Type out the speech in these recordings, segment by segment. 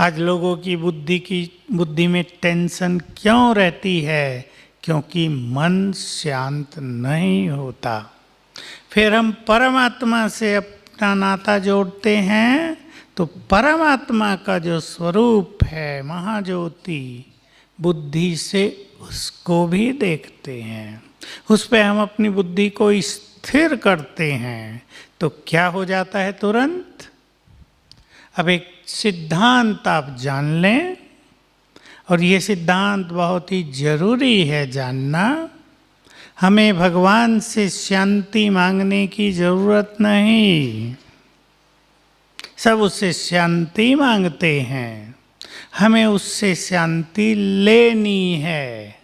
आज लोगों की बुद्धि में टेंशन क्यों रहती है? क्योंकि मन शांत नहीं होता। फिर हम परमात्मा से अपना नाता जोड़ते हैं तो परमात्मा का जो स्वरूप है महाज्योति, बुद्धि से उसको भी देखते हैं, उस पे हम अपनी बुद्धि को स्थिर करते हैं तो क्या हो जाता है तुरंत? अब एक सिद्धांत आप जान लें, और ये सिद्धांत बहुत ही जरूरी है जानना। हमें भगवान से शांति मांगने की जरूरत नहीं, सब उससे शांति मांगते हैं। हमें उससे शांति लेनी है,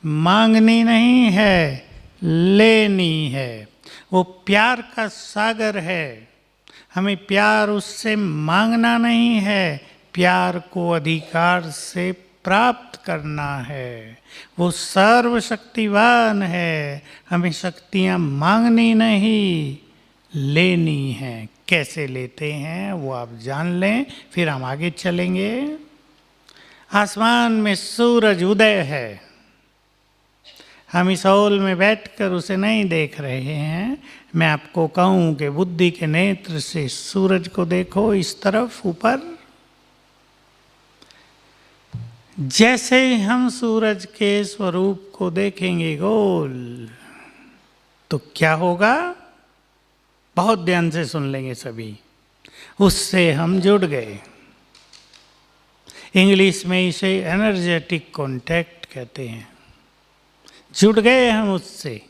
मांगनी नहीं है, लेनी है। वो प्यार का सागर है, हमें प्यार उससे मांगना नहीं है, प्यार को अधिकार से प्राप्त करना है। वो सर्वशक्तिवान है, हमें शक्तियाँ मांगनी नहीं, लेनी है। कैसे लेते हैं वो आप जान लें, फिर हम आगे चलेंगे। आसमान में सूरज उदय है, हम इस हॉल में बैठकर उसे नहीं देख रहे हैं। मैं आपको कहूँ कि बुद्धि के नेत्र से सूरज को देखो, इस तरफ ऊपर। जैसे ही हम सूरज के स्वरूप को देखेंगे गोल, तो क्या होगा? बहुत ध्यान से सुन लेंगे सभी। उससे हम जुड़ गए। इंग्लिश में इसे एनर्जेटिक कांटेक्ट कहते हैं। जुड़ गए हम उससे,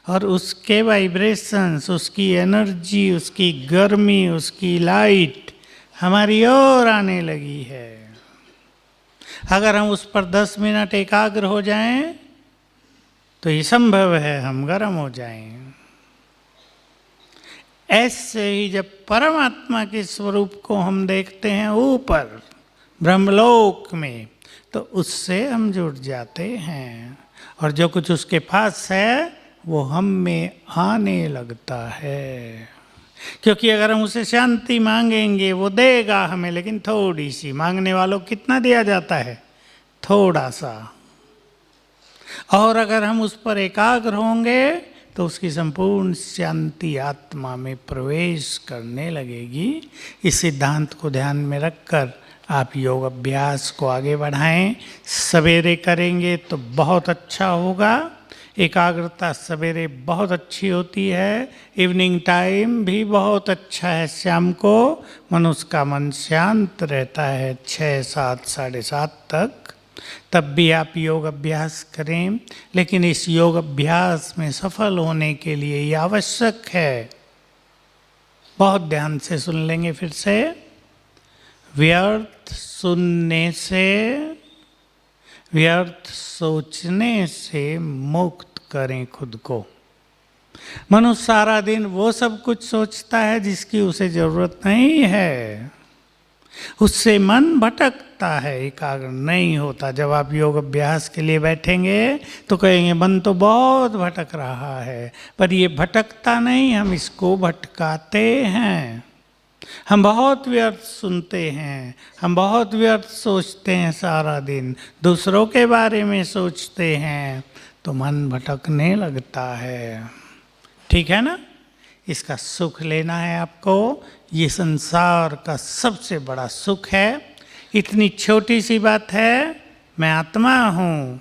और उसके वाइब्रेशंस, उसकी एनर्जी, उसकी गर्मी, उसकी लाइट हमारी ओर आने लगी है। अगर हम उस पर 10 मिनट एकाग्र हो जाएं तो ये संभव है हम गर्म हो जाएं। ऐसे ही जब परमात्मा के स्वरूप को हम देखते हैं ऊपर ब्रह्मलोक में, तो उससे हम जुड़ जाते हैं, और जो कुछ उसके पास है वो हम में आने लगता है। क्योंकि अगर हम उसे शांति मांगेंगे वो देगा हमें, लेकिन थोड़ी सी। मांगने वालों को कितना दिया जाता है? थोड़ा सा। और अगर हम उस पर एकाग्र होंगे तो उसकी संपूर्ण शांति आत्मा में प्रवेश करने लगेगी। इस सिद्धांत को ध्यान में रखकर आप योग अभ्यास को आगे बढ़ाएं। सवेरे करेंगे तो बहुत अच्छा होगा। एकाग्रता सवेरे बहुत अच्छी होती है, इवनिंग टाइम भी बहुत अच्छा है। शाम को मनुष्य का मन शांत रहता है 6, 7, 7:30 तक। तब भी आप योग अभ्यास करें, लेकिन इस योग अभ्यास में सफल होने के लिए ये आवश्यक है। बहुत ध्यान से सुन लेंगे फिर से। व्यर्थ सुनने से, व्यर्थ सोचने से मुक्त करें खुद को। मनुष्य सारा दिन वो सब कुछ सोचता है जिसकी उसे जरूरत नहीं है, उससे मन भटकता है, एकाग्र नहीं होता। जब आप योग अभ्यास के लिए बैठेंगे तो कहेंगे मन तो बहुत भटक रहा है, पर ये भटकता नहीं, हम इसको भटकाते हैं। हम बहुत व्यर्थ सुनते हैं, हम बहुत व्यर्थ सोचते हैं, सारा दिन दूसरों के बारे में सोचते हैं, तो मन भटकने लगता है। ठीक है ना? इसका सुख लेना है आपको। ये संसार का सबसे बड़ा सुख है। इतनी छोटी सी बात है, मैं आत्मा हूँ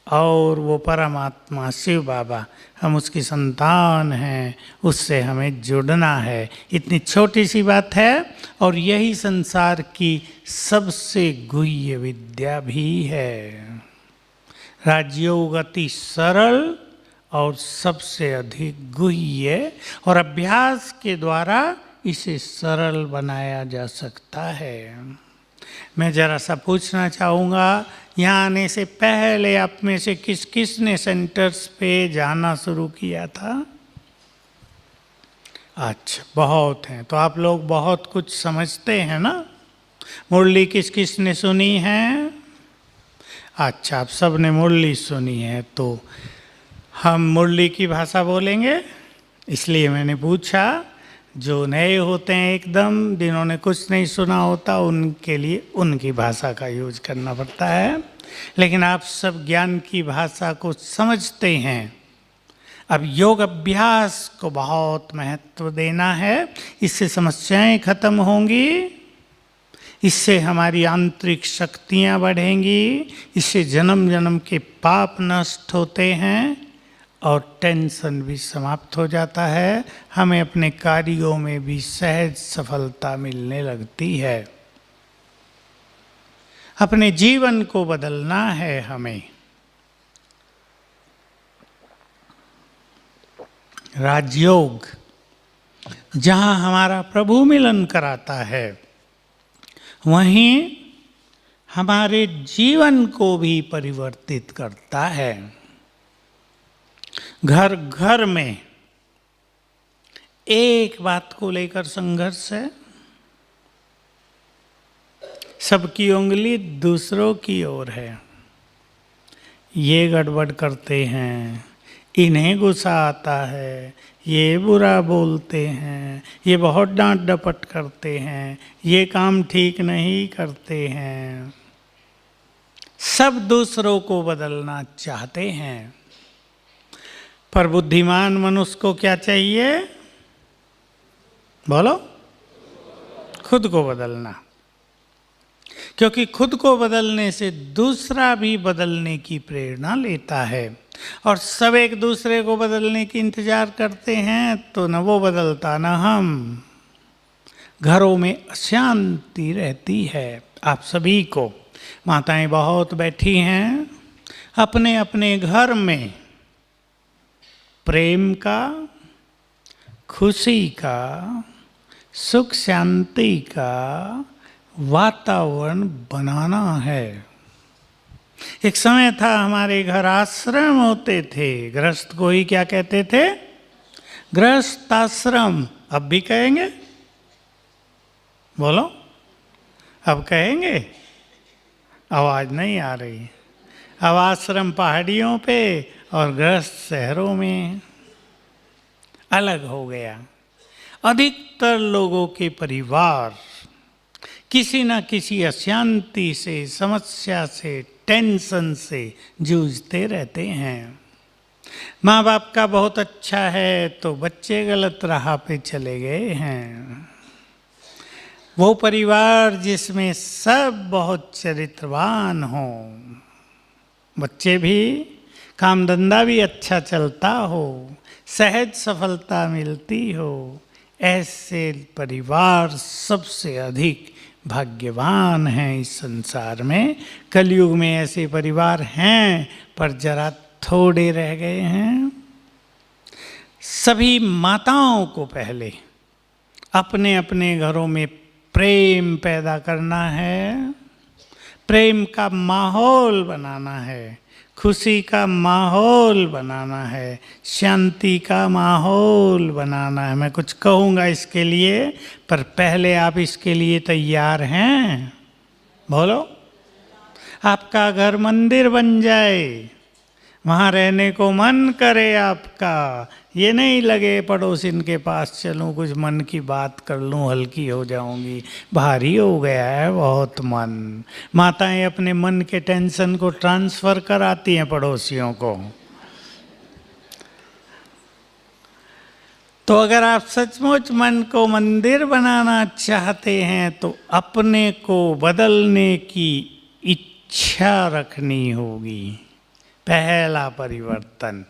और वो परमात्मा शिव बाबा, हम उसकी संतान हैं, उससे हमें जुड़ना है। इतनी छोटी सी बात है, और यही संसार की सबसे गुह्य विद्या भी है। राजयोग अति सरल और सबसे अधिक गुह्य, और अभ्यास के द्वारा इसे सरल बनाया जा सकता है। मैं जरा सा पूछना चाहूँगा, यहाँ आने से पहले आप में से किस किस ने सेंटर्स पे जाना शुरू किया था? अच्छा, बहुत हैं। तो आप लोग बहुत कुछ समझते हैं ना? मुरली किस किस ने सुनी है? अच्छा, आप सब ने मुरली सुनी है। तो हम मुरली की भाषा बोलेंगे, इसलिए मैंने पूछा। जो नए होते हैं एकदम, जिन्होंने कुछ नहीं सुना होता, उनके लिए उनकी भाषा का यूज करना पड़ता है। लेकिन आप सब ज्ञान की भाषा को समझते हैं। अब योग अभ्यास को बहुत महत्व देना है। इससे समस्याएं खत्म होंगी, इससे हमारी आंतरिक शक्तियां बढ़ेंगी, इससे जन्म जन्म के पाप नष्ट होते हैं और टेंशन भी समाप्त हो जाता है। हमें अपने कार्यों में भी सहज सफलता मिलने लगती है। अपने जीवन को बदलना है हमें। राजयोग जहाँ हमारा प्रभु मिलन कराता है, वहीं हमारे जीवन को भी परिवर्तित करता है। घर घर में एक बात को लेकर संघर्ष है। सबकी उंगली दूसरों की ओर है। ये गड़बड़ करते हैं, इन्हें गुस्सा आता है, ये बुरा बोलते हैं, ये बहुत डांट डपट करते हैं, ये काम ठीक नहीं करते हैं। सब दूसरों को बदलना चाहते हैं, पर बुद्धिमान मनुष्य को क्या चाहिए? बोलो, खुद को बदलना। क्योंकि खुद को बदलने से दूसरा भी बदलने की प्रेरणा लेता है। और सब एक दूसरे को बदलने की इंतजार करते हैं, तो न वो बदलता न हम। घरों में अशांति रहती है। आप सभी को, माताएं बहुत बैठी हैं अपने अपने घर में, प्रेम का, खुशी का, सुख शांति का वातावरण बनाना है। एक समय था हमारे घर आश्रम होते थे। गृहस्थ को ही क्या कहते थे? गृहस्थ आश्रम। अब भी कहेंगे? बोलो, अब कहेंगे? आवाज नहीं आ रही। अब आश्रम पहाड़ियों पे और गृहस्थ शहरों में अलग हो गया। अधिकतर लोगों के परिवार किसी न किसी अशांति से, समस्या से, टेंशन से जूझते रहते हैं। माँ बाप का बहुत अच्छा है तो बच्चे गलत राह पे चले गए हैं। वो परिवार जिसमें सब बहुत चरित्रवान हो, बच्चे भी, काम धंधा भी अच्छा चलता हो, सहज सफलता मिलती हो, ऐसे परिवार सबसे अधिक भाग्यवान हैं इस संसार में। कलयुग में ऐसे परिवार हैं, पर जरा थोड़े रह गए हैं। सभी माताओं को पहले अपने अपने घरों में प्रेम पैदा करना है, प्रेम का माहौल बनाना है, खुशी का माहौल बनाना है, शांति का माहौल बनाना है। मैं कुछ कहूँगा इसके लिए, पर पहले आप इसके लिए तैयार हैं? बोलो, आपका घर मंदिर बन जाए, वहाँ रहने को मन करे आपका। ये नहीं लगे पड़ोसिन के पास चलूँ, कुछ मन की बात कर लूँ, हल्की हो जाऊंगी, भारी हो गया है बहुत मन। माताएं अपने मन के टेंशन को ट्रांसफ़र कराती हैं पड़ोसियों को। तो अगर आप सचमुच मन को मंदिर बनाना चाहते हैं तो अपने को बदलने की इच्छा रखनी होगी। पहला परिवर्तन।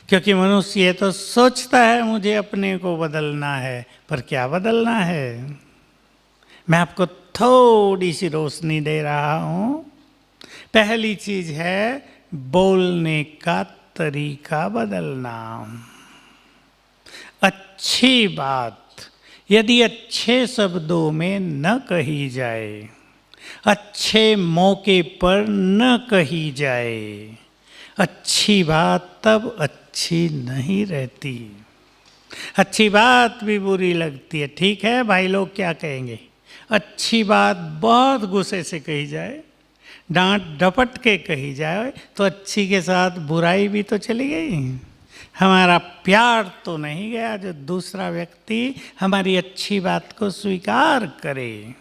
क्योंकि मनुष्य ये तो सोचता है मुझे अपने को बदलना है, पर क्या बदलना है? मैं आपको थोड़ी सी रोशनी दे रहा हूँ। पहली चीज है बोलने का तरीका बदलना। अच्छी बात यदि अच्छे शब्दों में न कही जाए, अच्छे मौके पर न कही जाए, अच्छी बात तब अच्छी नहीं रहती। अच्छी बात भी बुरी लगती है। ठीक है भाई, लोग क्या कहेंगे? अच्छी बात बहुत गुस्से से कही जाए, डांट डपट के कही जाए, तो अच्छी के साथ बुराई भी तो चली गई। हमारा प्यार तो नहीं गया जो दूसरा व्यक्ति हमारी अच्छी बात को स्वीकार करे।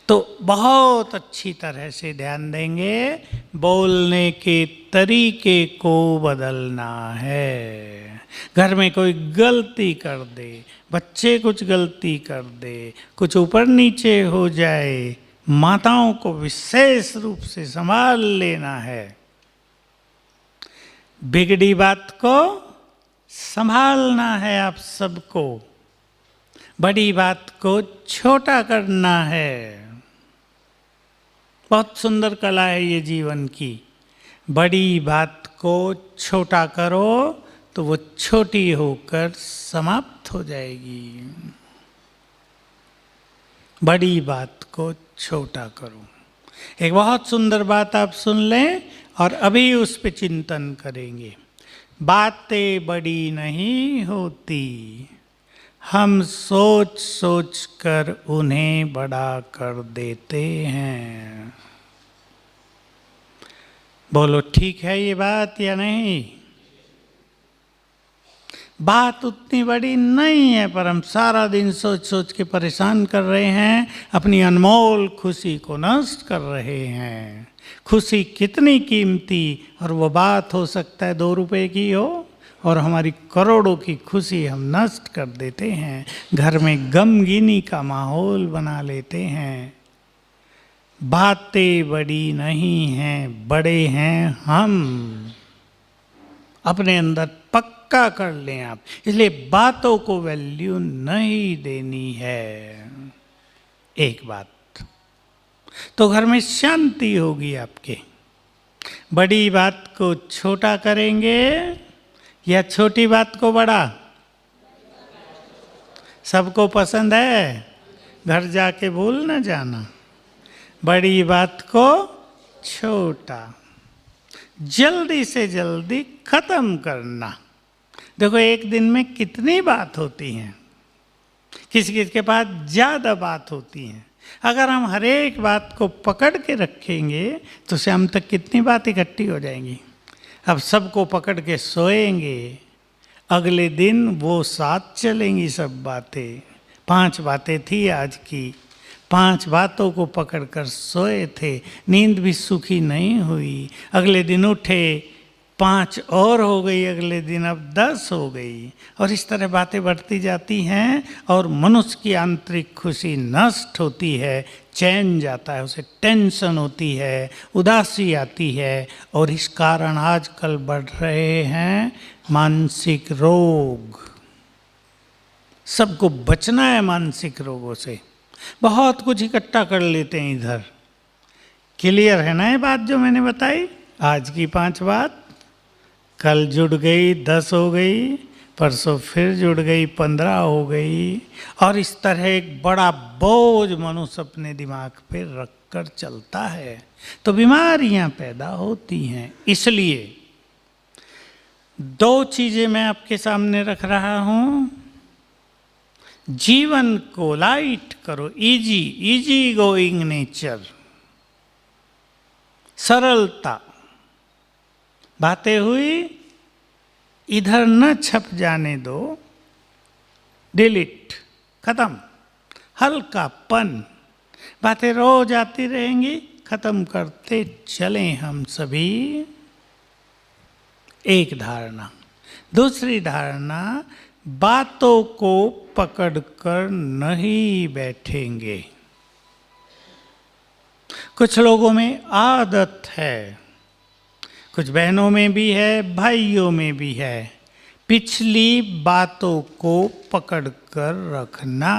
तो बहुत अच्छी तरह से ध्यान देंगे, बोलने के तरीके को बदलना है। घर में कोई गलती कर दे, बच्चे कुछ गलती कर दे, कुछ ऊपर नीचे हो जाए, माताओं को विशेष रूप से संभाल लेना है। बिगड़ी बात को संभालना है आप सबको, बड़ी बात को छोटा करना है। बहुत सुंदर कला है ये जीवन की। बड़ी बात को छोटा करो तो वो छोटी होकर समाप्त हो जाएगी। बड़ी बात को छोटा करो। एक बहुत सुंदर बात आप सुन लें और अभी उस पे चिंतन करेंगे। बातें बड़ी नहीं होती, हम सोच सोच कर उन्हें बड़ा कर देते हैं। बोलो ठीक है ये बात या नहीं? बात उतनी बड़ी नहीं है, पर हम सारा दिन सोच सोच के परेशान कर रहे हैं, अपनी अनमोल खुशी को नष्ट कर रहे हैं। खुशी कितनी कीमती, और वो बात हो सकता है 2 रुपए की हो और हमारी करोड़ों की खुशी हम नष्ट कर देते हैं। घर में गमगीनी का माहौल बना लेते हैं। बातें बड़ी नहीं हैं, बड़े हैं हम। अपने अंदर पक्का कर लें आप। इसलिए बातों को वैल्यू नहीं देनी है। एक बात तो घर में शांति होगी आपके। बड़ी बात को छोटा करेंगे या छोटी बात को बड़ा? सबको पसंद है, घर जाके भूल न जाना। बड़ी बात को छोटा, जल्दी से जल्दी खत्म करना। देखो एक दिन में कितनी बात होती हैं, किसी किसी के पास ज़्यादा बात होती हैं। अगर हम हर एक बात को पकड़ के रखेंगे तो शाम तक कितनी बात इकट्ठी हो जाएंगी। अब सबको पकड़ के सोएंगे, अगले दिन वो साथ चलेंगी सब बातें। 5 बातें थी आज की, 5 बातों को पकड़कर सोए थे, नींद भी सुखी नहीं हुई। अगले दिन उठे, 5 और हो गई, अगले दिन अब 10 हो गई, और इस तरह बातें बढ़ती जाती हैं और मनुष्य की आंतरिक खुशी नष्ट होती है, चैन जाता है, उसे टेंशन होती है, उदासी आती है, और इस कारण आजकल बढ़ रहे हैं मानसिक रोग। सबको बचना है मानसिक रोगों से। बहुत कुछ इकट्ठा कर लेते हैं इधर। क्लियर है ना ये बात जो मैंने बताई? आज की 5 बात कल जुड़ गई, 10 हो गई, परसों फिर जुड़ गई, 15 हो गई, और इस तरह एक बड़ा बोझ मनुष्य अपने दिमाग पे रख कर चलता है, तो बीमारियां पैदा होती हैं। इसलिए 2 चीजें मैं आपके सामने रख रहा हूं। जीवन को लाइट करो, इजी गोइंग नेचर, सरलता। बातें हुई, इधर न छप जाने दो, डिलीट, खत्म। हल्कापन, बातें रोज आती रहेंगी, खत्म करते चलें हम सभी। एक धारणा। दूसरी धारणा, बातों को पकड़कर नहीं बैठेंगे। कुछ लोगों में आदत है, कुछ बहनों में भी है, भाइयों में भी है, पिछली बातों को पकड़कर रखना।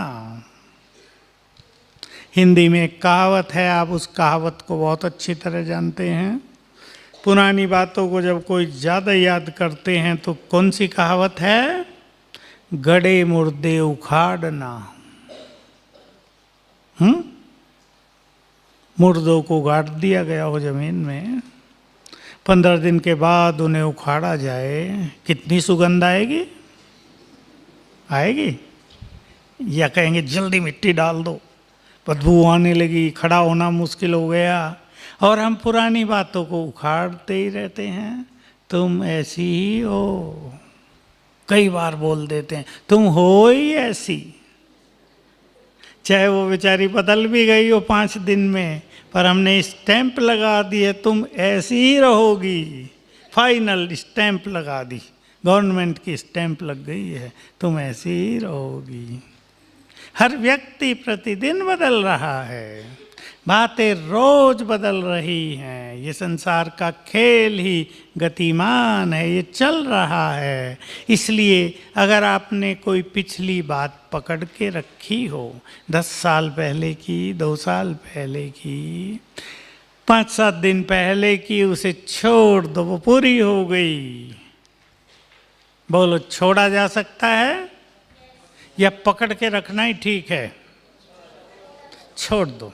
हिंदी में एक कहावत है, आप उस कहावत को बहुत अच्छी तरह जानते हैं। पुरानी बातों को जब कोई ज़्यादा याद करते हैं तो कौन सी कहावत है? गड़े मुर्दे उखाड़ना। मुर्दों को गाड़ दिया गया हो जमीन में, 15 दिन के बाद उन्हें उखाड़ा जाए, कितनी सुगंध आएगी? आएगी? या कहेंगे जल्दी मिट्टी डाल दो, बदबू आने लगी, खड़ा होना मुश्किल हो गया। और हम पुरानी बातों को उखाड़ते ही रहते हैं, तुम ऐसी ही हो। कई बार बोल देते हैं तुम हो ही ऐसी, चाहे वो बेचारी बदल भी गई हो 5 दिन में, पर हमने स्टैंप लगा दी है तुम ऐसी ही रहोगी। फाइनल स्टैंप लगा दी, गवर्नमेंट की स्टैंप लग गई है, तुम ऐसी ही रहोगी। हर व्यक्ति प्रतिदिन बदल रहा है, बातें रोज बदल रही हैं। ये संसार का खेल ही गतिमान है, ये चल रहा है। इसलिए अगर आपने कोई पिछली बात पकड़ के रखी हो, 10 साल पहले की, 2 साल पहले की, 5-7 दिन पहले की, उसे छोड़ दो, वो पूरी हो गई। बोलो, छोड़ा जा सकता है या पकड़ के रखना ही ठीक है? छोड़ दो।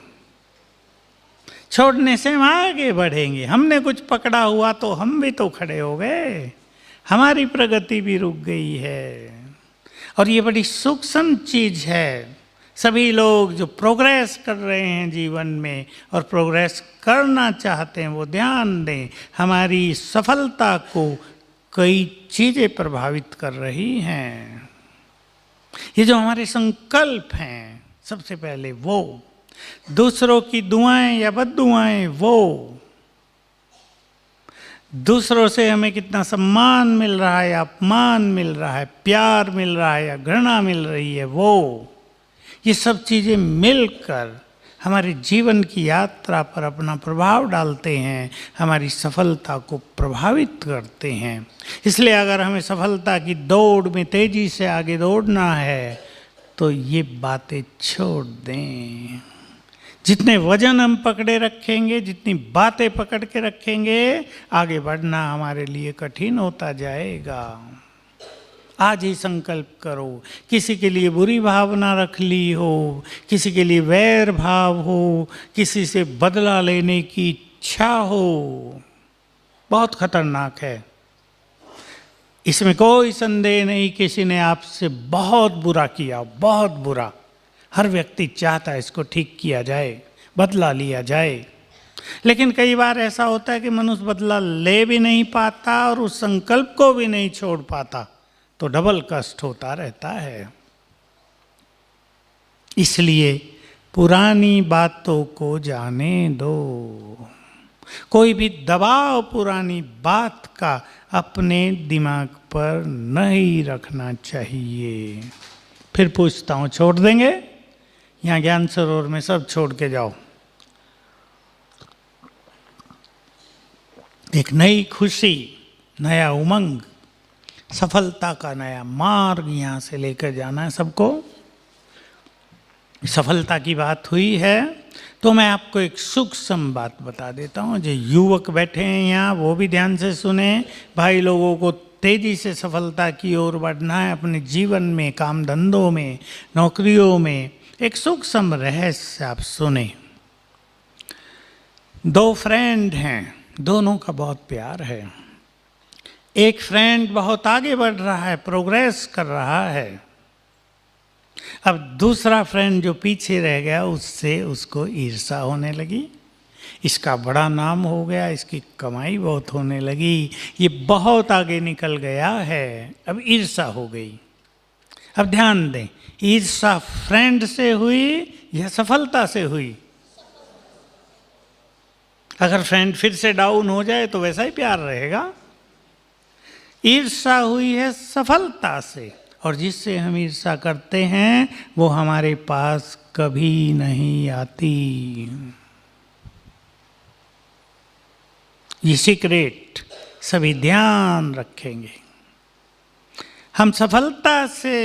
छोड़ने से हम आगे बढ़ेंगे। हमने कुछ पकड़ा हुआ तो हम भी तो खड़े हो गए, हमारी प्रगति भी रुक गई है। और ये बड़ी सूक्ष्म चीज है। सभी लोग जो प्रोग्रेस कर रहे हैं जीवन में और प्रोग्रेस करना चाहते हैं, वो ध्यान दें, हमारी सफलता को कई चीजें प्रभावित कर रही हैं। ये जो हमारे संकल्प हैं, सबसे पहले वो, दूसरों की दुआएं या बद्दुआएं वो, दूसरों से हमें कितना सम्मान मिल रहा है या अपमान मिल रहा है, प्यार मिल रहा है या घृणा मिल रही है वो, ये सब चीजें मिलकर हमारे जीवन की यात्रा पर अपना प्रभाव डालते हैं, हमारी सफलता को प्रभावित करते हैं। इसलिए अगर हमें सफलता की दौड़ में तेजी से आगे दौड़ना है तो ये बातें छोड़ दें। जितने वजन हम पकड़े रखेंगे, जितनी बातें पकड़ के रखेंगे, आगे बढ़ना हमारे लिए कठिन होता जाएगा। आज ही संकल्प करो, किसी के लिए बुरी भावना रख ली हो, किसी के लिए वैर भाव हो, किसी से बदला लेने की इच्छा हो, बहुत खतरनाक है। इसमें कोई संदेह नहीं, किसी ने आपसे बहुत बुरा किया, बहुत बुरा। हर व्यक्ति चाहता है इसको ठीक किया जाए, बदला लिया जाए। लेकिन कई बार ऐसा होता है कि मनुष्य बदला ले भी नहीं पाता और उस संकल्प को भी नहीं छोड़ पाता, तो डबल कष्ट होता रहता है। इसलिए पुरानी बातों को जाने दो। कोई भी दबाव पुरानी बात का अपने दिमाग पर नहीं रखना चाहिए। फिर पूछता हूँ, छोड़ देंगे? यहाँ ज्ञान सरोवर में सब छोड़ के जाओ। एक नई खुशी, नया उमंग, सफलता का नया मार्ग यहाँ से लेकर जाना है सबको। सफलता की बात हुई है तो मैं आपको एक सूक्ष्म बात बता देता हूँ। जो युवक बैठे हैं यहाँ, वो भी ध्यान से सुने। भाई लोगों को तेजी से सफलता की ओर बढ़ना है अपने जीवन में, काम धंधों में, नौकरियों में। एक सूक्ष्म रहस्य आप सुने। 2 फ्रेंड हैं, दोनों का बहुत प्यार है। एक फ्रेंड बहुत आगे बढ़ रहा है, प्रोग्रेस कर रहा है। अब दूसरा फ्रेंड जो पीछे रह गया, उससे उसको ईर्ष्या होने लगी। इसका बड़ा नाम हो गया, इसकी कमाई बहुत होने लगी, ये बहुत आगे निकल गया है, अब ईर्ष्या हो गई। अब ध्यान दें, ईर्ष्या फ्रेंड से हुई या सफलता से हुई? अगर फ्रेंड फिर से डाउन हो जाए तो वैसा ही प्यार रहेगा। ईर्ष्या हुई है सफलता से, और जिससे हम ईर्ष्या करते हैं वो हमारे पास कभी नहीं आती। ये सीक्रेट सभी ध्यान रखेंगे। हम सफलता से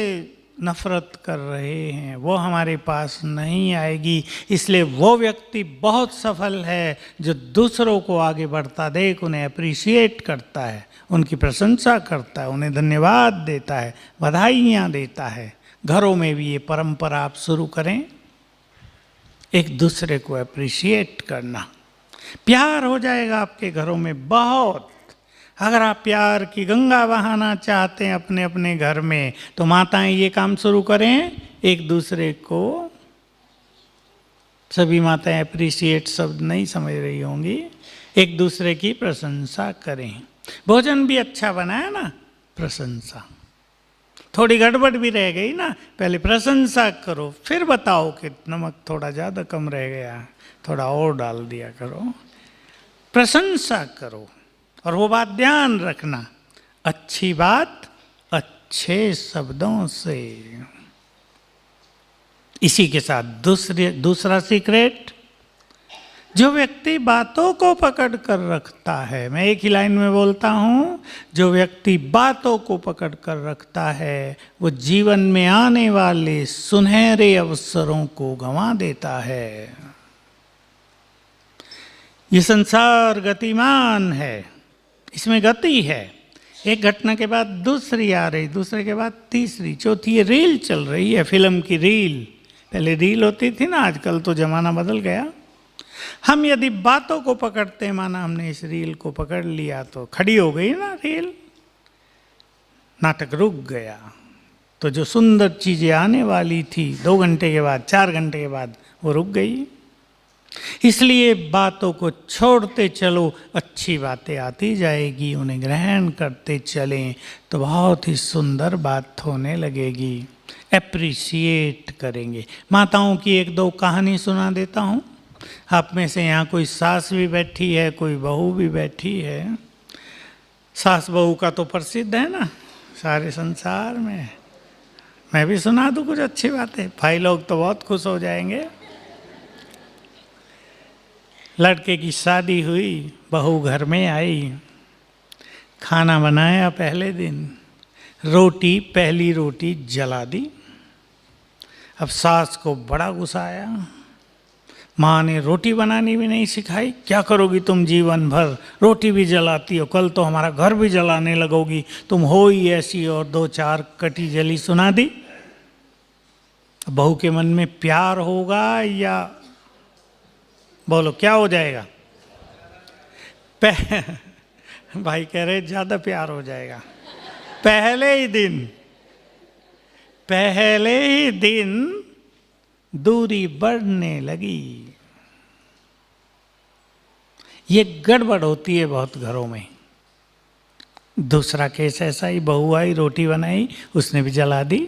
नफरत कर रहे हैं, वो हमारे पास नहीं आएगी। इसलिए वो व्यक्ति बहुत सफल है जो दूसरों को आगे बढ़ता देख उन्हें अप्रिशिएट करता है, उनकी प्रशंसा करता है, उन्हें धन्यवाद देता है, बधाइयाँ देता है। घरों में भी ये परंपरा आप शुरू करें, एक दूसरे को अप्रिशिएट करना। प्यार हो जाएगा आपके घरों में बहुत। अगर आप प्यार की गंगा बहाना चाहते हैं अपने अपने घर में, तो माताएं ये काम शुरू करें, एक दूसरे को, सभी माताएं अप्रिशिएट शब्द नहीं समझ रही होंगी, एक दूसरे की प्रशंसा करें। भोजन भी अच्छा बनाया ना, प्रशंसा। थोड़ी गड़बड़ भी रह गई ना, पहले प्रशंसा करो, फिर बताओ कि नमक थोड़ा ज़्यादा कम रह गया, थोड़ा और डाल दिया करो। प्रशंसा करो, और वो बात ध्यान रखना, अच्छी बात अच्छे शब्दों से। इसी के साथ दूसरा सीक्रेट, जो व्यक्ति बातों को पकड़ कर रखता है, मैं एक ही लाइन में बोलता हूं, जो व्यक्ति बातों को पकड़ कर रखता है वो जीवन में आने वाले सुनहरे अवसरों को गंवा देता है। ये संसार गतिमान है, इसमें गति है, एक घटना के बाद दूसरी आ रही, दूसरे के बाद तीसरी, चौथी, ये रील चल रही है, फिल्म की रील। पहले रील होती थी ना, आजकल तो जमाना बदल गया। हम यदि बातों को पकड़ते हैं, माना हमने इस रील को पकड़ लिया तो खड़ी हो गई ना रील, नाटक रुक गया। तो जो सुंदर चीजें आने वाली थी 2 घंटे के बाद, 4 घंटे के बाद, वो रुक गई। इसलिए बातों को छोड़ते चलो, अच्छी बातें आती जाएगी, उन्हें ग्रहण करते चलें तो बहुत ही सुंदर बात होने लगेगी। एप्रिशिएट करेंगे। माताओं की 1-2 कहानी सुना देता हूँ। आप में से यहाँ कोई सास भी बैठी है, कोई बहू भी बैठी है। सास बहू का तो प्रसिद्ध है ना सारे संसार में। मैं भी सुना दूँ कुछ अच्छी बातें, भाई लोग तो बहुत खुश हो जाएंगे। लड़के की शादी हुई, बहू घर में आई, खाना बनाया पहले दिन, पहली रोटी जला दी। अब सास को बड़ा गुस्सा आया, माँ ने रोटी बनानी भी नहीं सिखाई, क्या करोगी तुम जीवन भर, रोटी भी जलाती हो, कल तो हमारा घर भी जलाने लगोगी, तुम हो ही ऐसी, और 2-4 कटी जली सुना दी। बहू के मन में प्यार होगा या बोलो क्या हो जाएगा? भाई कह रहे ज़्यादा प्यार हो जाएगा। पहले ही दिन दूरी बढ़ने लगी। ये गड़बड़ होती है बहुत घरों में। दूसरा केस ऐसा ही, बहू आई, रोटी बनाई, उसने भी जला दी।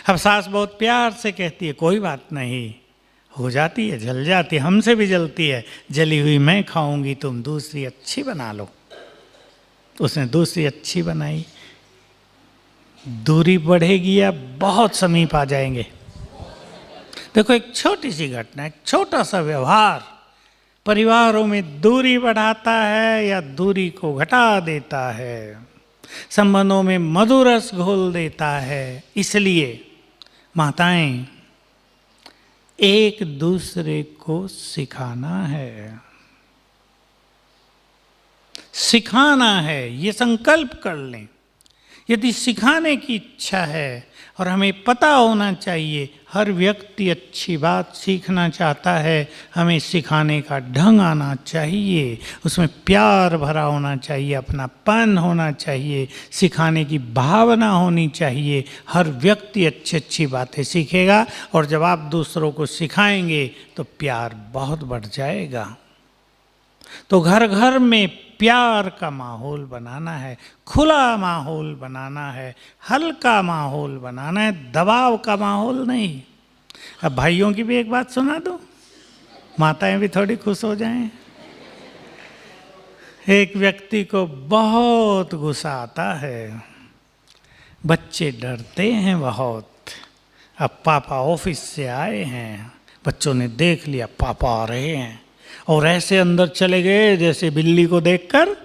अब सास बहुत प्यार से कहती है कोई बात नहीं, हो जाती है, जल जाती है, हमसे भी जलती है, जली हुई मैं खाऊंगी, तुम दूसरी अच्छी बना लो। उसने दूसरी अच्छी बनाई। दूरी बढ़ेगी या बहुत समीप आ जाएंगे? देखो, एक छोटी सी घटना, एक छोटा सा व्यवहार परिवारों में दूरी बढ़ाता है या दूरी को घटा देता है, संबंधों में मधुरस घोल देता है। इसलिए माताएं, एक दूसरे को सिखाना है, ये संकल्प कर लें। यदि सिखाने की इच्छा है, और हमें पता होना चाहिए हर व्यक्ति अच्छी बात सीखना चाहता है, हमें सिखाने का ढंग आना चाहिए, उसमें प्यार भरा होना चाहिए, अपनापन होना चाहिए, सिखाने की भावना होनी चाहिए। हर व्यक्ति अच्छी बातें सीखेगा, और जब आप दूसरों को सिखाएंगे तो प्यार बहुत बढ़ जाएगा। तो घर घर में प्यार का माहौल बनाना है, खुला माहौल बनाना है, हल्का माहौल बनाना है, दबाव का माहौल नहीं। अब भाइयों की भी एक बात सुना दूं, माताएं भी थोड़ी खुश हो जाएं। एक व्यक्ति को बहुत गुस्सा आता है, बच्चे डरते हैं बहुत। अब पापा ऑफिस से आए हैं, बच्चों ने देख लिया पापा आ रहे हैं, और ऐसे अंदर चले गए जैसे बिल्ली को देखकर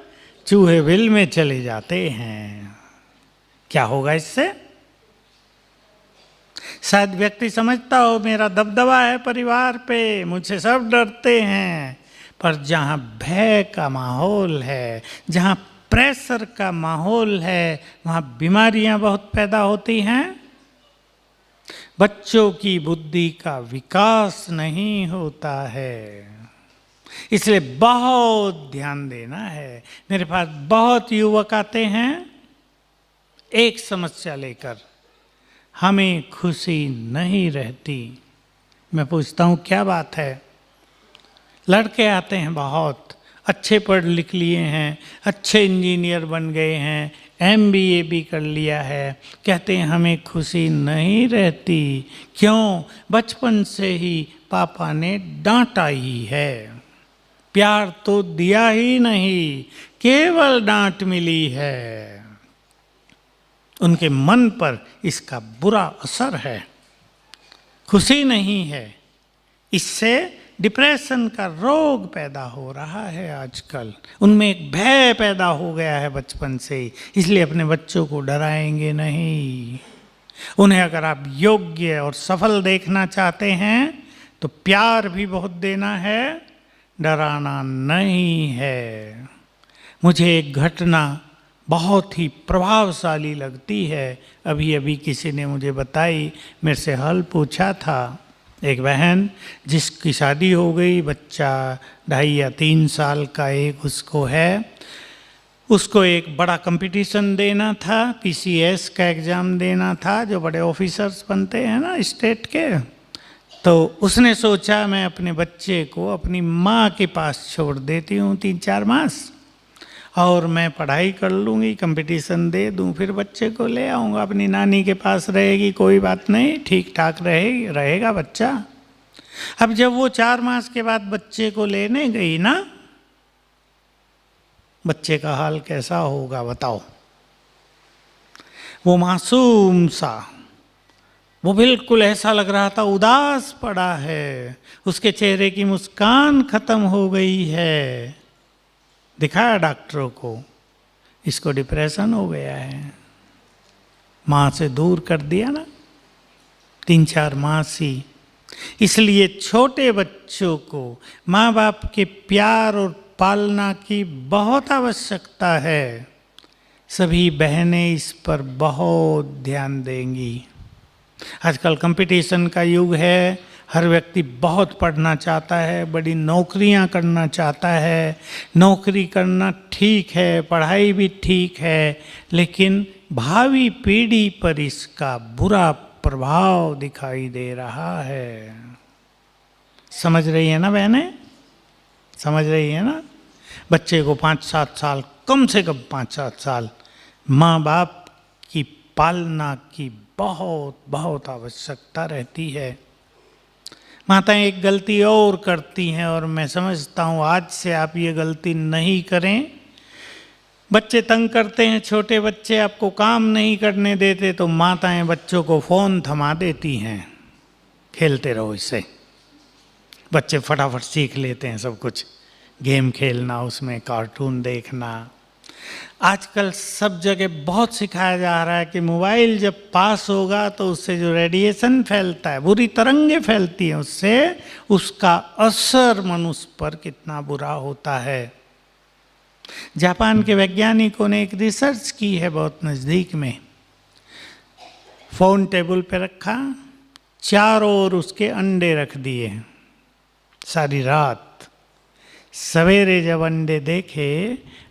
चूहे बिल में चले जाते हैं। क्या होगा इससे? शायद व्यक्ति समझता हो मेरा दबदबा है परिवार पे, मुझसे सब डरते हैं। पर जहाँ भय का माहौल है, जहाँ प्रेशर का माहौल है, वहाँ बीमारियां बहुत पैदा होती हैं। बच्चों की बुद्धि का विकास नहीं होता है। इसलिए बहुत ध्यान देना है। मेरे पास बहुत युवक आते हैं एक समस्या लेकर, हमें खुशी नहीं रहती। मैं पूछता हूँ क्या बात है? लड़के आते हैं बहुत, अच्छे पढ़ लिख लिए हैं, अच्छे इंजीनियर बन गए हैं, MBA भी कर लिया है, कहते हैं हमें खुशी नहीं रहती। क्यों? बचपन से ही पापा ने डांटा ही है, प्यार तो दिया ही नहीं, केवल डांट मिली है। उनके मन पर इसका बुरा असर है, खुशी नहीं है। इससे डिप्रेशन का रोग पैदा हो रहा है आजकल। उनमें एक भय पैदा हो गया है बचपन से ही, इसलिए अपने बच्चों को डराएंगे नहीं। उन्हें अगर आप योग्य और सफल देखना चाहते हैं तो प्यार भी बहुत देना है, डराना नहीं है। मुझे एक घटना बहुत ही प्रभावशाली लगती है, अभी अभी किसी ने मुझे बताई, मेरे से हाल पूछा था। एक बहन जिसकी शादी हो गई, बच्चा 2.5 या 3 साल का एक उसको है, उसको एक बड़ा कंपटीशन देना था, PCS का एग्ज़ाम देना था, जो बड़े ऑफिसर्स बनते हैं ना स्टेट के। तो उसने सोचा मैं अपने बच्चे को अपनी माँ के पास छोड़ देती हूँ 3-4 मास, और मैं पढ़ाई कर लूँगी, कंपटीशन दे दूँ, फिर बच्चे को ले आऊँगा, अपनी नानी के पास रहेगी, कोई बात नहीं, ठीक ठाक रहेगा बच्चा। अब जब वो 4 मास के बाद बच्चे को लेने गई ना, बच्चे का हाल कैसा होगा बताओ। वो मासूम सा, वो बिल्कुल ऐसा लग रहा था उदास पड़ा है, उसके चेहरे की मुस्कान खत्म हो गई है। दिखाया डॉक्टरों को, इसको डिप्रेशन हो गया है। माँ से दूर कर दिया ना 3-4 मास ही। इसलिए छोटे बच्चों को माँ बाप के प्यार और पालना की बहुत आवश्यकता है। सभी बहनें इस पर बहुत ध्यान देंगी। आजकल कंपटीशन का युग है, हर व्यक्ति बहुत पढ़ना चाहता है, बड़ी नौकरियां करना चाहता है। नौकरी करना ठीक है, पढ़ाई भी ठीक है, लेकिन भावी पीढ़ी पर इसका बुरा प्रभाव दिखाई दे रहा है। समझ रही है ना बहनें? समझ रही है ना? बच्चे को 5-7 साल, कम से कम 5-7 साल माँ बाप की पालना की बहुत बहुत आवश्यकता रहती है। माताएं एक गलती और करती हैं, और मैं समझता हूँ आज से आप ये गलती नहीं करें। बच्चे तंग करते हैं, छोटे बच्चे आपको काम नहीं करने देते, तो माताएं बच्चों को फ़ोन थमा देती हैं, खेलते रहो इससे। बच्चे फटाफट सीख लेते हैं सब कुछ, गेम खेलना, उसमें कार्टून देखना। आजकल सब जगह बहुत सिखाया जा रहा है कि मोबाइल जब पास होगा तो उससे जो रेडिएशन फैलता है, बुरी तरंगें फैलती हैं, उससे उसका असर मनुष्य पर कितना बुरा होता है। जापान के वैज्ञानिकों ने एक रिसर्च की है बहुत नज़दीक में। फ़ोन टेबल पे रखा, चारों ओर उसके अंडे रख दिए सारी रात। सवेरे जब अंडे देखे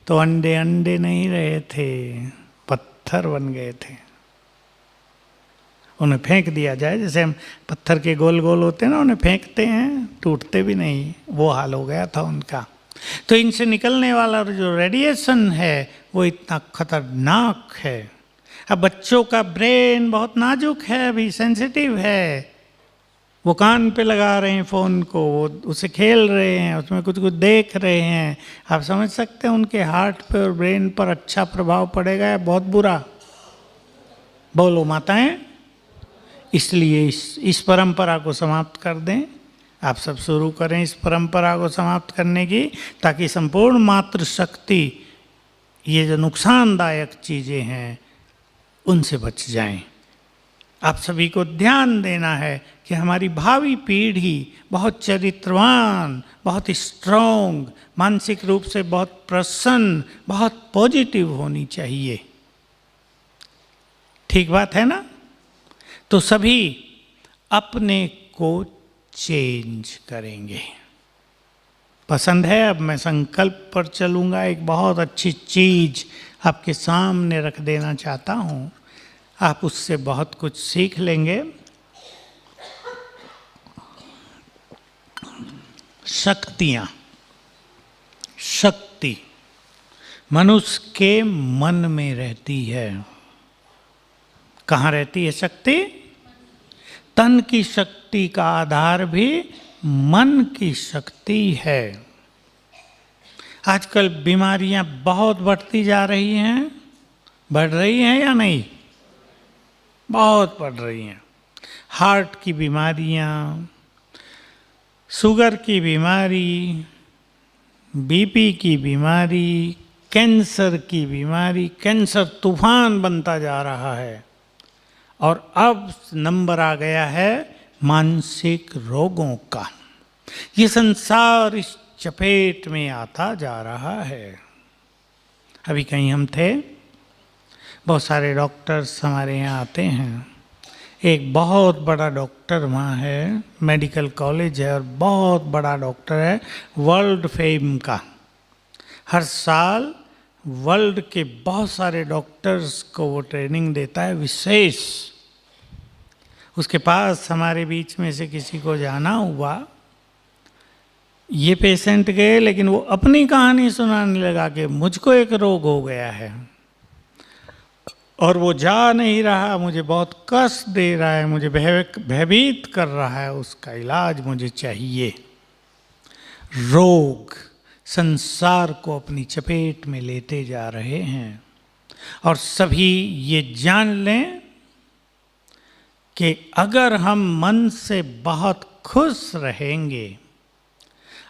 तो अंडे अंडे नहीं रहे थे, पत्थर बन गए थे। उन्हें फेंक दिया जाए, जैसे हम पत्थर के गोल गोल होते हैं ना, उन्हें फेंकते हैं, टूटते भी नहीं, वो हाल हो गया था उनका। तो इनसे निकलने वाला जो रेडिएशन है वो इतना खतरनाक है। अब बच्चों का ब्रेन बहुत नाजुक है, अभी सेंसिटिव है, वो कान पे लगा रहे हैं फ़ोन को, वो उसे खेल रहे हैं, उसमें कुछ कुछ देख रहे हैं। आप समझ सकते हैं उनके हार्ट पे और ब्रेन पर अच्छा प्रभाव पड़ेगा या बहुत बुरा? बोलो माताएं। इसलिए इस परंपरा को समाप्त कर दें। आप सब शुरू करें इस परंपरा को समाप्त करने की, ताकि संपूर्ण मातृशक्ति, ये जो नुकसानदायक चीज़ें हैं, उनसे बच जाएं। आप सभी को ध्यान देना है कि हमारी भावी पीढ़ी बहुत चरित्रवान, बहुत स्ट्रॉन्ग, मानसिक रूप से बहुत प्रसन्न, बहुत पॉजिटिव होनी चाहिए। ठीक बात है ना? तो सभी अपने को चेंज करेंगे। पसंद है? अब मैं संकल्प पर चलूँगा। एक बहुत अच्छी चीज़ आपके सामने रख देना चाहता हूँ, आप उससे बहुत कुछ सीख लेंगे। शक्तियाँ, शक्ति मनुष्य के मन में रहती है। कहाँ रहती है शक्ति? तन की शक्ति का आधार भी मन की शक्ति है। आजकल बीमारियां बहुत बढ़ती जा रही हैं, बढ़ रही हैं या नहीं? बहुत बढ़ रही हैं। हार्ट की बीमारियां, शुगर की बीमारी, बीपी की बीमारी, कैंसर की बीमारी, कैंसर तूफान बनता जा रहा है। और अब नंबर आ गया है मानसिक रोगों का। ये संसार इस चपेट में आता जा रहा है। अभी कहीं हम थे, बहुत सारे डॉक्टर्स हमारे यहाँ आते हैं। एक बहुत बड़ा डॉक्टर वहाँ है, मेडिकल कॉलेज है और बहुत बड़ा डॉक्टर है, वर्ल्ड फेम का। हर साल वर्ल्ड के बहुत सारे डॉक्टर्स को वो ट्रेनिंग देता है विशेष। उसके पास हमारे बीच में से किसी को जाना हुआ, ये पेशेंट गए लेकिन वो अपनी कहानी सुनाने लगा कि मुझको एक रोग हो गया है और वो जा नहीं रहा, मुझे बहुत कष्ट दे रहा है, मुझे भयभीत कर रहा है, उसका इलाज मुझे चाहिए। रोग संसार को अपनी चपेट में लेते जा रहे हैं और सभी ये जान लें कि अगर हम मन से बहुत खुश रहेंगे,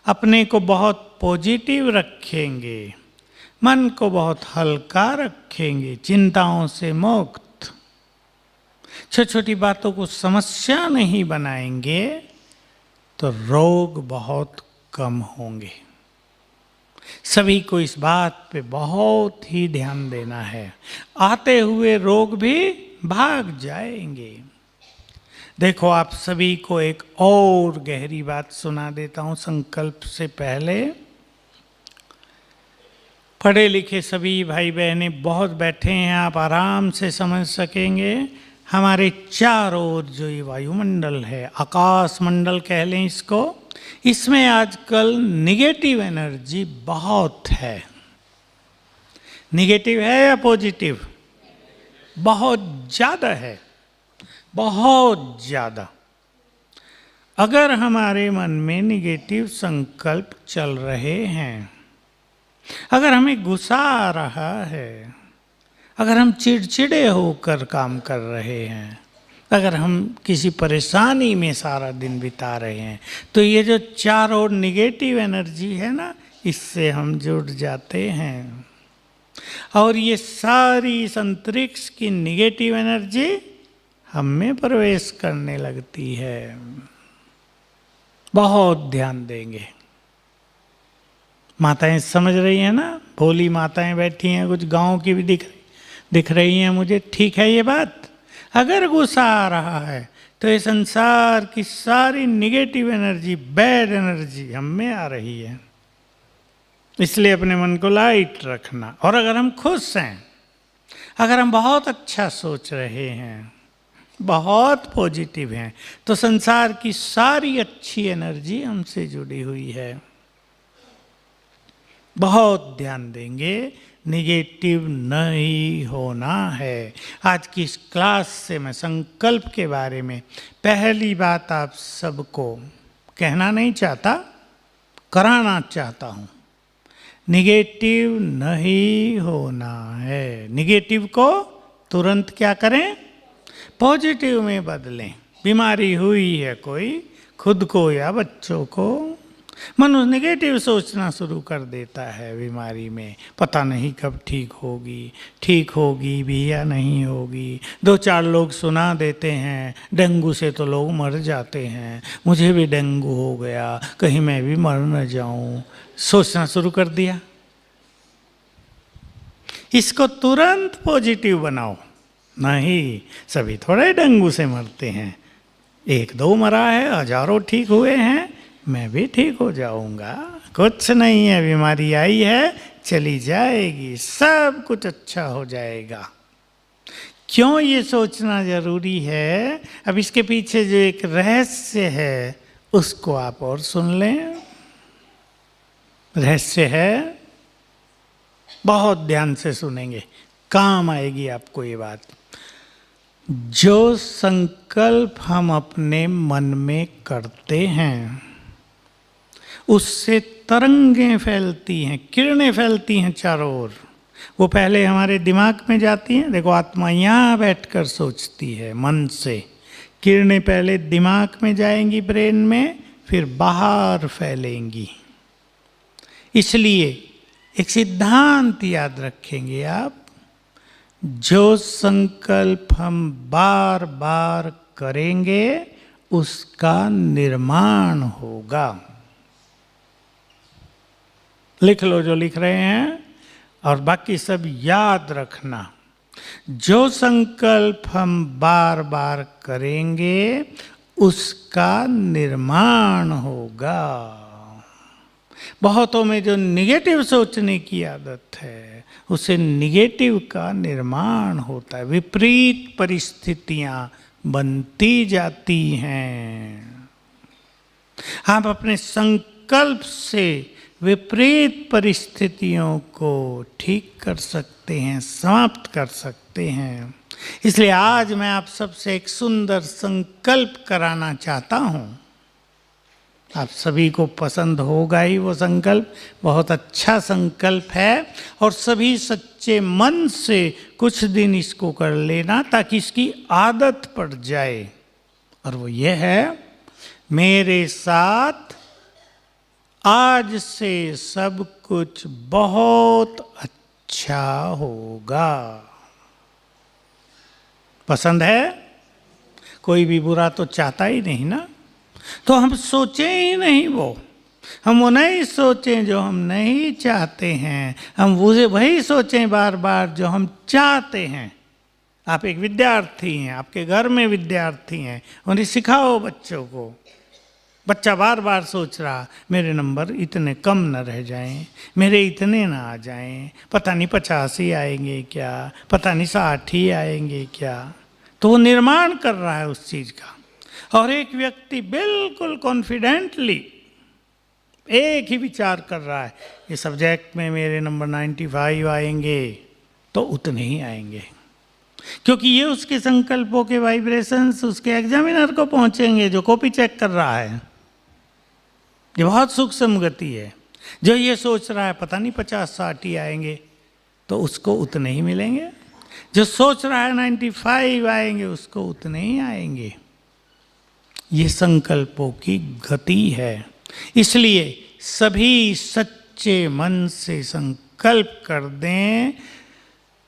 अपने को बहुत पॉजिटिव रखेंगे, मन को बहुत हल्का रखेंगे, चिंताओं से मुक्त, छोटी छोटी बातों को समस्या नहीं बनाएंगे, तो रोग बहुत कम होंगे। सभी को इस बात पे बहुत ही ध्यान देना है। आते हुए रोग भी भाग जाएंगे। देखो, आप सभी को एक और गहरी बात सुना देता हूं संकल्प से पहले। पढ़े लिखे सभी भाई बहने बहुत बैठे हैं, आप आराम से समझ सकेंगे। हमारे चारों ओर जो ये वायुमंडल है, आकाश मंडल कह लें इसको, इसमें आजकल निगेटिव एनर्जी बहुत है। निगेटिव है या पॉजिटिव? बहुत ज़्यादा है, बहुत ज़्यादा। अगर हमारे मन में निगेटिव संकल्प चल रहे हैं, अगर हमें गुस्सा आ रहा है, अगर हम चिड़चिड़े होकर काम कर रहे हैं, अगर हम किसी परेशानी में सारा दिन बिता रहे हैं, तो ये जो चार और निगेटिव एनर्जी है ना, इससे हम जुड़ जाते हैं और ये सारी इस अंतरिक्ष की निगेटिव एनर्जी हम में प्रवेश करने लगती है। बहुत ध्यान देंगे। माताएं समझ रही हैं ना, भोली माताएं बैठी हैं, कुछ गांव की भी दिख रही हैं मुझे। ठीक है ये बात। अगर गुस्सा आ रहा है तो ये संसार की सारी निगेटिव एनर्जी, बैड एनर्जी हम में आ रही है। इसलिए अपने मन को लाइट रखना। और अगर हम खुश हैं, अगर हम बहुत अच्छा सोच रहे हैं, बहुत पॉजिटिव हैं, तो संसार की सारी अच्छी एनर्जी हमसे जुड़ी हुई है। बहुत ध्यान देंगे, निगेटिव नहीं होना है। आज की इस क्लास से मैं संकल्प के बारे में पहली बात आप सबको कहना नहीं चाहता, कराना चाहता हूँ। निगेटिव नहीं होना है। निगेटिव को तुरंत क्या करें? पॉजिटिव में बदलें। बीमारी हुई है कोई, खुद को या बच्चों को, मनुष्य नेगेटिव सोचना शुरू कर देता है बीमारी में। पता नहीं कब ठीक होगी भी या नहीं होगी। दो चार लोग सुना देते हैं, डेंगू से तो लोग मर जाते हैं, मुझे भी डेंगू हो गया, कहीं मैं भी मर न जाऊं। सोचना शुरू कर दिया। इसको तुरंत पॉजिटिव बनाओ। नहीं, सभी थोड़े डेंगू से मरते हैं, एक दो मरा है, हजारों ठीक हुए हैं, मैं भी ठीक हो जाऊंगा। कुछ नहीं है, बीमारी आई है, चली जाएगी, सब कुछ अच्छा हो जाएगा। क्यों ये सोचना जरूरी है? अब इसके पीछे जो एक रहस्य है उसको आप और सुन लें। रहस्य है, बहुत ध्यान से सुनेंगे, काम आएगी आपको ये बात। जो संकल्प हम अपने मन में करते हैं उससे तरंगें फैलती हैं, किरणें फैलती हैं चारों ओर। वो पहले हमारे दिमाग में जाती हैं, देखो आत्मा यहाँ बैठकर सोचती है मन से, किरणें पहले दिमाग में जाएंगी ब्रेन में, फिर बाहर फैलेंगी। इसलिए एक सिद्धांत याद रखेंगे आप, जो संकल्प हम बार बार करेंगे उसका निर्माण होगा। लिख लो जो लिख रहे हैं, और बाकी सब याद रखना। जो संकल्प हम बार बार करेंगे उसका निर्माण होगा। बहुतों में जो निगेटिव सोचने की आदत है उससे निगेटिव का निर्माण होता है, विपरीत परिस्थितियां बनती जाती हैं। आप अपने संकल्प से विपरीत परिस्थितियों को ठीक कर सकते हैं, समाप्त कर सकते हैं। इसलिए आज मैं आप सबसे एक सुंदर संकल्प कराना चाहता हूं। आप सभी को पसंद होगा ही वो संकल्प, बहुत अच्छा संकल्प है, और सभी सच्चे मन से कुछ दिन इसको कर लेना ताकि इसकी आदत पड़ जाए। और वो ये है, मेरे साथ आज से सब कुछ बहुत अच्छा होगा। पसंद है? कोई भी बुरा तो चाहता ही नहीं ना, तो हम सोचें ही नहीं हम वो नहीं सोचें जो हम नहीं चाहते हैं, हम वही सोचें बार बार जो हम चाहते हैं। आप एक विद्यार्थी हैं, आपके घर में विद्यार्थी हैं, उन्हें सिखाओ बच्चों को। बच्चा बार बार सोच रहा मेरे नंबर इतने कम न रह जाएं, मेरे इतने ना आ जाएं, पता नहीं 50 ही आएंगे क्या, पता नहीं 60 ही आएंगे क्या। तो वो निर्माण कर रहा है उस चीज़ का। और एक व्यक्ति बिल्कुल कॉन्फिडेंटली एक ही विचार कर रहा है, ये सब्जेक्ट में मेरे नंबर 95 आएंगे, तो उतने ही आएंगे, क्योंकि ये उसके संकल्पों के वाइब्रेशंस उसके एग्जामिनर को पहुंचेंगे जो कॉपी चेक कर रहा है। ये बहुत सूक्ष्म गति है। जो ये सोच रहा है पता नहीं 50-60 ही आएंगे, तो उसको उतने ही मिलेंगे। जो सोच रहा है 95 आएंगे, उसको उतने ही आएंगे। ये संकल्पों की गति है। इसलिए सभी सच्चे मन से संकल्प कर दें,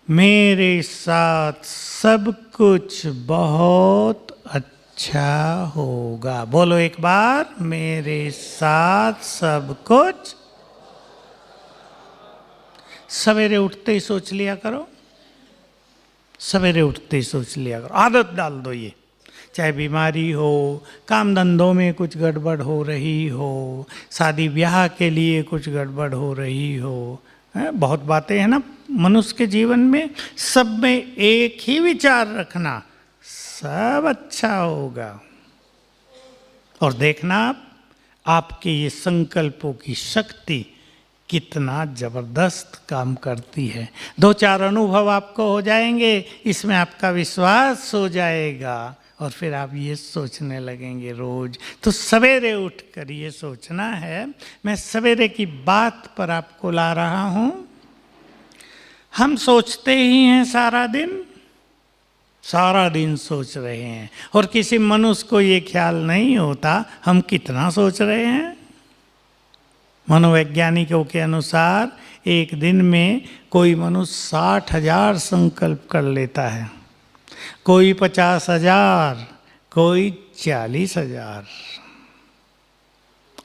मेरे साथ सब कुछ बहुत अच्छा होगा। बोलो एक बार, मेरे साथ सब कुछ। सवेरे उठते ही सोच लिया करो, सवेरे उठते ही सोच लिया करो, आदत डाल दो ये। चाहे बीमारी हो, काम धंधों में कुछ गड़बड़ हो रही हो, शादी ब्याह के लिए कुछ गड़बड़ हो रही हो, बहुत बातें हैं ना मनुष्य के जीवन में। सब में एक ही विचार रखना, सब अच्छा होगा। और देखना आपके ये संकल्पों की शक्ति कितना जबरदस्त काम करती है। 2-4 अनुभव आपको हो जाएंगे, इसमें आपका विश्वास हो जाएगा, और फिर आप ये सोचने लगेंगे रोज। तो सवेरे उठकर ये सोचना है। मैं सवेरे की बात पर आपको ला रहा हूँ। हम सोचते ही हैं सारा दिन सोच रहे हैं, और किसी मनुष्य को ये ख्याल नहीं होता हम कितना सोच रहे हैं। मनोवैज्ञानिकों के अनुसार एक दिन में कोई मनुष्य 60,000 संकल्प कर लेता है, कोई 50,000, कोई 40,000।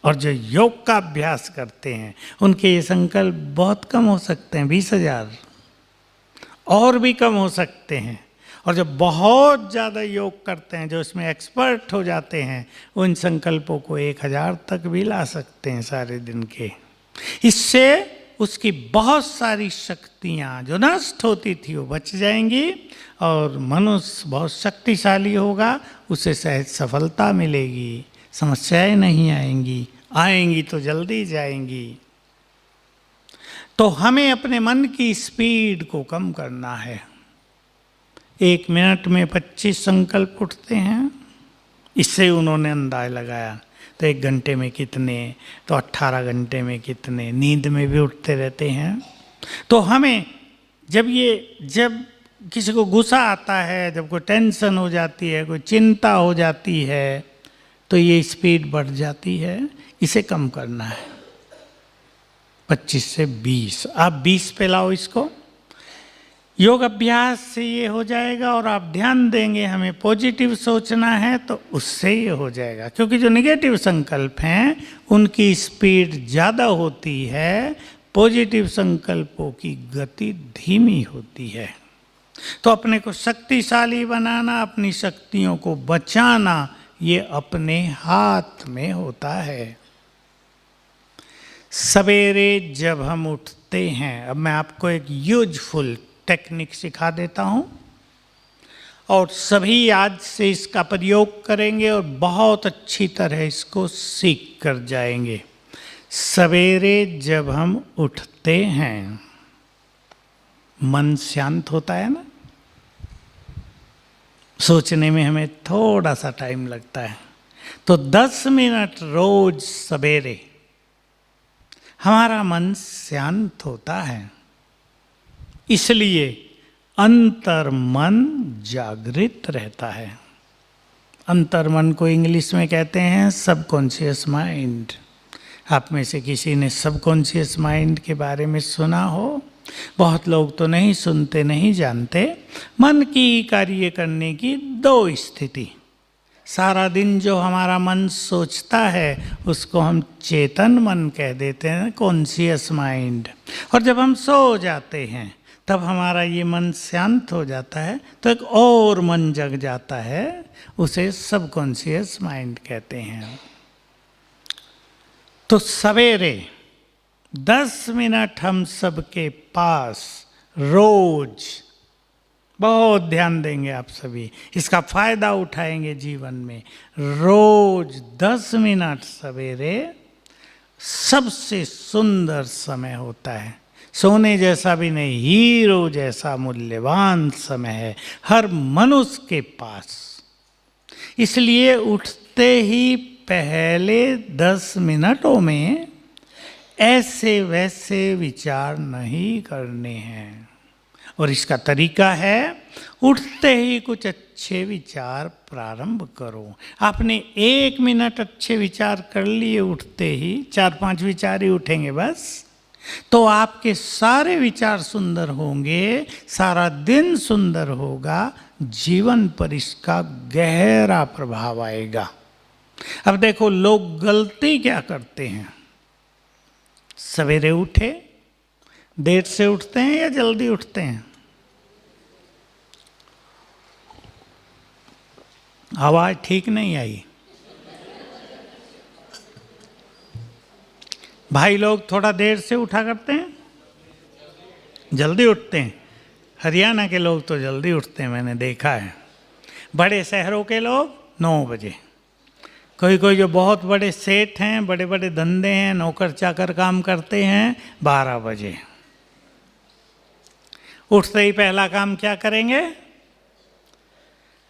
और जो योग का अभ्यास करते हैं उनके ये संकल्प बहुत कम हो सकते हैं, 20,000, और भी कम हो सकते हैं। और जो बहुत ज़्यादा योग करते हैं, जो इसमें एक्सपर्ट हो जाते हैं, उन संकल्पों को 1,000 तक भी ला सकते हैं सारे दिन के। इससे उसकी बहुत सारी शक्तियाँ जो नष्ट होती थी वो बच जाएंगी, और मनुष्य बहुत शक्तिशाली होगा, उसे सहज सफलता मिलेगी, समस्याएं नहीं आएंगी, आएंगी तो जल्दी जाएंगी। तो हमें अपने मन की स्पीड को कम करना है। 1 मिनट में 25 संकल्प उठते हैं, इससे उन्होंने अंदाज लगाया। तो 1 घंटे में कितने, तो 18 घंटे में कितने, नींद में भी उठते रहते हैं। तो हमें जब किसी को गुस्सा आता है, जब कोई टेंशन हो जाती है, कोई चिंता हो जाती है, तो ये स्पीड बढ़ जाती है। इसे कम करना है 25 से 20। आप 20 पे लाओ इसको। योग अभ्यास से ये हो जाएगा। और आप ध्यान देंगे हमें पॉजिटिव सोचना है तो उससे ये हो जाएगा। क्योंकि जो नेगेटिव संकल्प हैं उनकी स्पीड ज़्यादा होती है, पॉजिटिव संकल्पों की गति धीमी होती है। तो अपने को शक्तिशाली बनाना, अपनी शक्तियों को बचाना, ये अपने हाथ में होता है। सवेरे जब हम उठते हैं, अब मैं आपको एक यूजफुल टेक्निक सिखा देता हूं और सभी आज से इसका प्रयोग करेंगे और बहुत अच्छी तरह इसको सीख कर जाएंगे। सवेरे जब हम उठते हैं, मन शांत होता है ना, सोचने में हमें थोड़ा सा टाइम लगता है। तो 10 मिनट रोज सवेरे हमारा मन शांत होता है, इसलिए अंतर मन जागृत रहता है। अंतर मन को इंग्लिश में कहते हैं सबकॉन्शियस माइंड। आप में से किसी ने सबकॉन्शियस माइंड के बारे में सुना हो, बहुत लोग तो नहीं सुनते, नहीं जानते। मन की कार्य करने की 2 स्थिति। सारा दिन जो हमारा मन सोचता है उसको हम चेतन मन कह देते हैं, कॉन्शियस माइंड। और जब हम सो जाते हैं तब हमारा ये मन शांत हो जाता है, तो एक और मन जग जाता है, उसे सबकॉन्शियस माइंड कहते हैं। तो सवेरे 10 मिनट हम सबके पास रोज, बहुत ध्यान देंगे आप सभी, इसका फायदा उठाएंगे जीवन में। रोज 10 मिनट सवेरे सबसे सुंदर समय होता है। सोने जैसा भी नहीं, हीरो जैसा मूल्यवान समय है हर मनुष्य के पास। इसलिए उठते ही पहले 10 मिनटों में ऐसे वैसे विचार नहीं करने हैं। और इसका तरीका है, उठते ही कुछ अच्छे विचार प्रारंभ करो। आपने 1 मिनट अच्छे विचार कर लिए, उठते ही 4-5 विचार ही उठेंगे बस, तो आपके सारे विचार सुंदर होंगे, सारा दिन सुंदर होगा, जीवन पर इसका गहरा प्रभाव आएगा। अब देखो लोग गलती क्या करते हैं। सवेरे उठे, देर से उठते हैं या जल्दी उठते हैं? आवाज ठीक नहीं आई। भाई लोग थोड़ा देर से उठा करते हैं, जल्दी उठते हैं। हरियाणा के लोग तो जल्दी उठते हैं, मैंने देखा है। बड़े शहरों के लोग 9 बजे, कोई कोई जो बहुत बड़े सेठ हैं, बड़े बड़े धंधे हैं, नौकर चाकर काम करते हैं, 12 बजे। उठते ही पहला काम क्या करेंगे?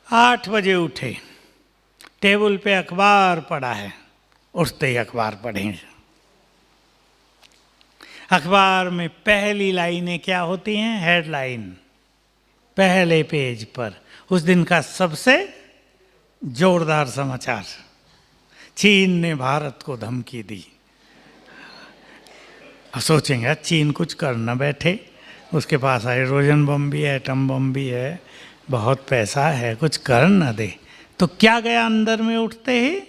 8 बजे उठे, टेबल पे अखबार पड़ा है, उठते ही अखबार पढ़ेंगे। अखबार में पहली लाइनें क्या होती हैं? हेडलाइन, पहले पेज पर उस दिन का सबसे जोरदार समाचार, चीन ने भारत को धमकी दी। अब सोचेंगे चीन कुछ कर न बैठे, उसके पास हाइड्रोजन बम भी है, एटम बम भी है, बहुत पैसा है, कुछ कर न दे। तो क्या गया अंदर में उठते ही?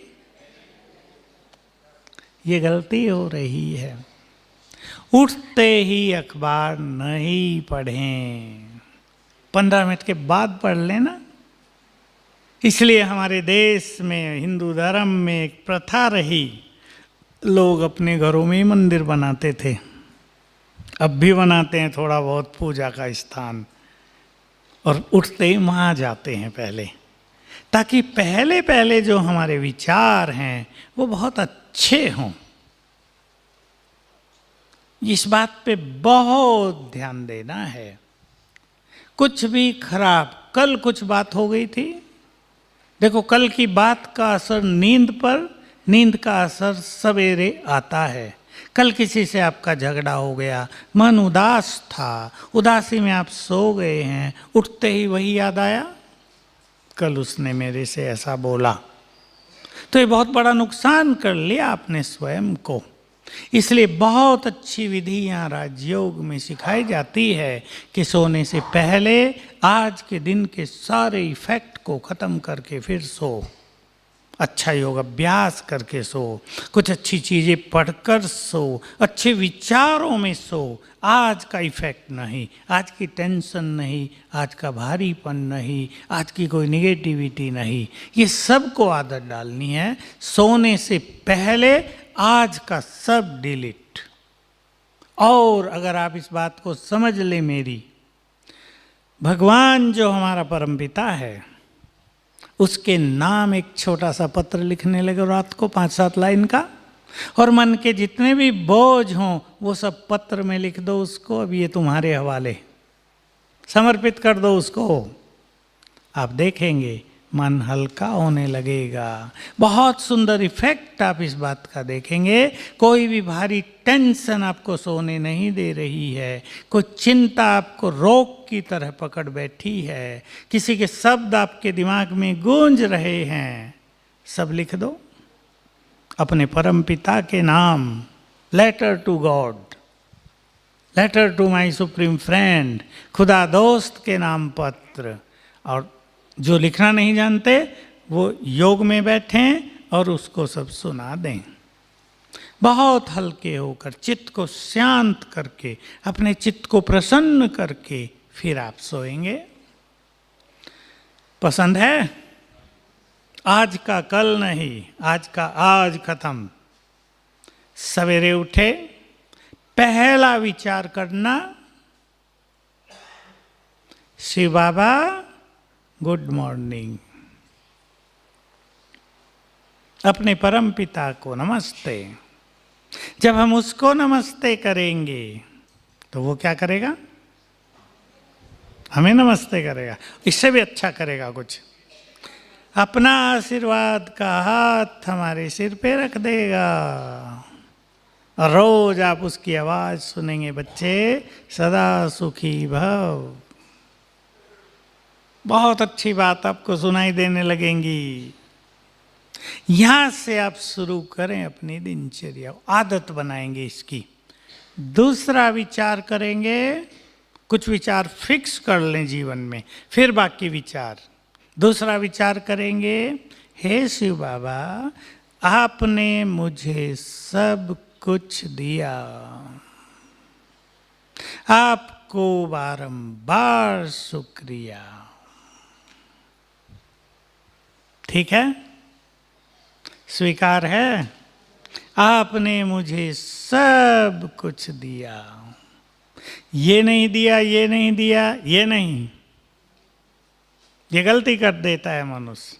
ये गलती हो रही है। उठते ही अखबार नहीं पढ़ें, 15 मिनट के बाद पढ़ लेना। इसलिए हमारे देश में हिंदू धर्म में एक प्रथा रही, लोग अपने घरों में ही मंदिर बनाते थे, अब भी बनाते हैं थोड़ा बहुत पूजा का स्थान, और उठते ही वहाँ जाते हैं पहले, ताकि पहले पहले जो हमारे विचार हैं वो बहुत अच्छे हों। इस बात पे बहुत ध्यान देना है। कुछ भी खराब, कल कुछ बात हो गई थी, देखो कल की बात का असर नींद पर, नींद का असर सवेरे आता है। कल किसी से आपका झगड़ा हो गया, मन उदास था, उदासी में आप सो गए हैं, उठते ही वही याद आया, कल उसने मेरे से ऐसा बोला, तो ये बहुत बड़ा नुकसान कर लिया आपने स्वयं को। इसलिए बहुत अच्छी विधि यहाँ राजयोग में सिखाई जाती है कि सोने से पहले आज के दिन के सारे इफेक्ट को खत्म करके फिर सो, अच्छा योग अभ्यास करके सो, कुछ अच्छी चीजें पढ़कर सो, अच्छे विचारों में सो। आज का इफेक्ट नहीं, आज की टेंशन नहीं, आज का भारीपन नहीं, आज की कोई निगेटिविटी नहीं, ये सब को आदत डालनी है। सोने से पहले आज का सब डिलीट। और अगर आप इस बात को समझ ले मेरी, भगवान जो हमारा परमपिता है उसके नाम एक छोटा सा पत्र लिखने लगे रात को 5-7 लाइन का, और मन के जितने भी बोझ हों वो सब पत्र में लिख दो उसको, अब ये तुम्हारे हवाले, समर्पित कर दो उसको। आप देखेंगे मन हल्का होने लगेगा। बहुत सुंदर इफेक्ट आप इस बात का देखेंगे। कोई भी भारी टेंशन आपको सोने नहीं दे रही है, कोई चिंता आपको रोग की तरह पकड़ बैठी है, किसी के शब्द आपके दिमाग में गूंज रहे हैं, सब लिख दो अपने परम पिता के नाम। Letter to God, letter to my supreme friend, खुदा दोस्त के नाम पत्र। और जो लिखना नहीं जानते वो योग में बैठें और उसको सब सुना दें। बहुत हल्के होकर, चित्त को शांत करके, अपने चित्त को प्रसन्न करके फिर आप सोएंगे। पसंद है? आज का कल नहीं, आज का आज खत्म। सवेरे उठे, पहला विचार करना, शिव बाबा गुड मॉर्निंग। अपने परम पिता को नमस्ते। जब हम उसको नमस्ते करेंगे तो वो क्या करेगा? हमें नमस्ते करेगा, इससे भी अच्छा करेगा कुछ। अपना आशीर्वाद का हाथ हमारे सिर पे रख देगा और रोज आप उसकी आवाज सुनेंगे, बच्चे सदा सुखी भव। बहुत अच्छी बात आपको सुनाई देने लगेंगी। यहां से आप शुरू करें अपनी दिनचर्या, आदत बनाएंगे इसकी। दूसरा विचार करेंगे, कुछ विचार फिक्स कर लें जीवन में, फिर बाकी विचार। दूसरा विचार करेंगे, हे शिव बाबा आपने मुझे सब कुछ दिया, आपको बारंबार शुक्रिया। ठीक है? स्वीकार है? आपने मुझे सब कुछ दिया, ये नहीं दिया, ये नहीं दिया, ये नहीं, ये गलती कर देता है मनुष्य।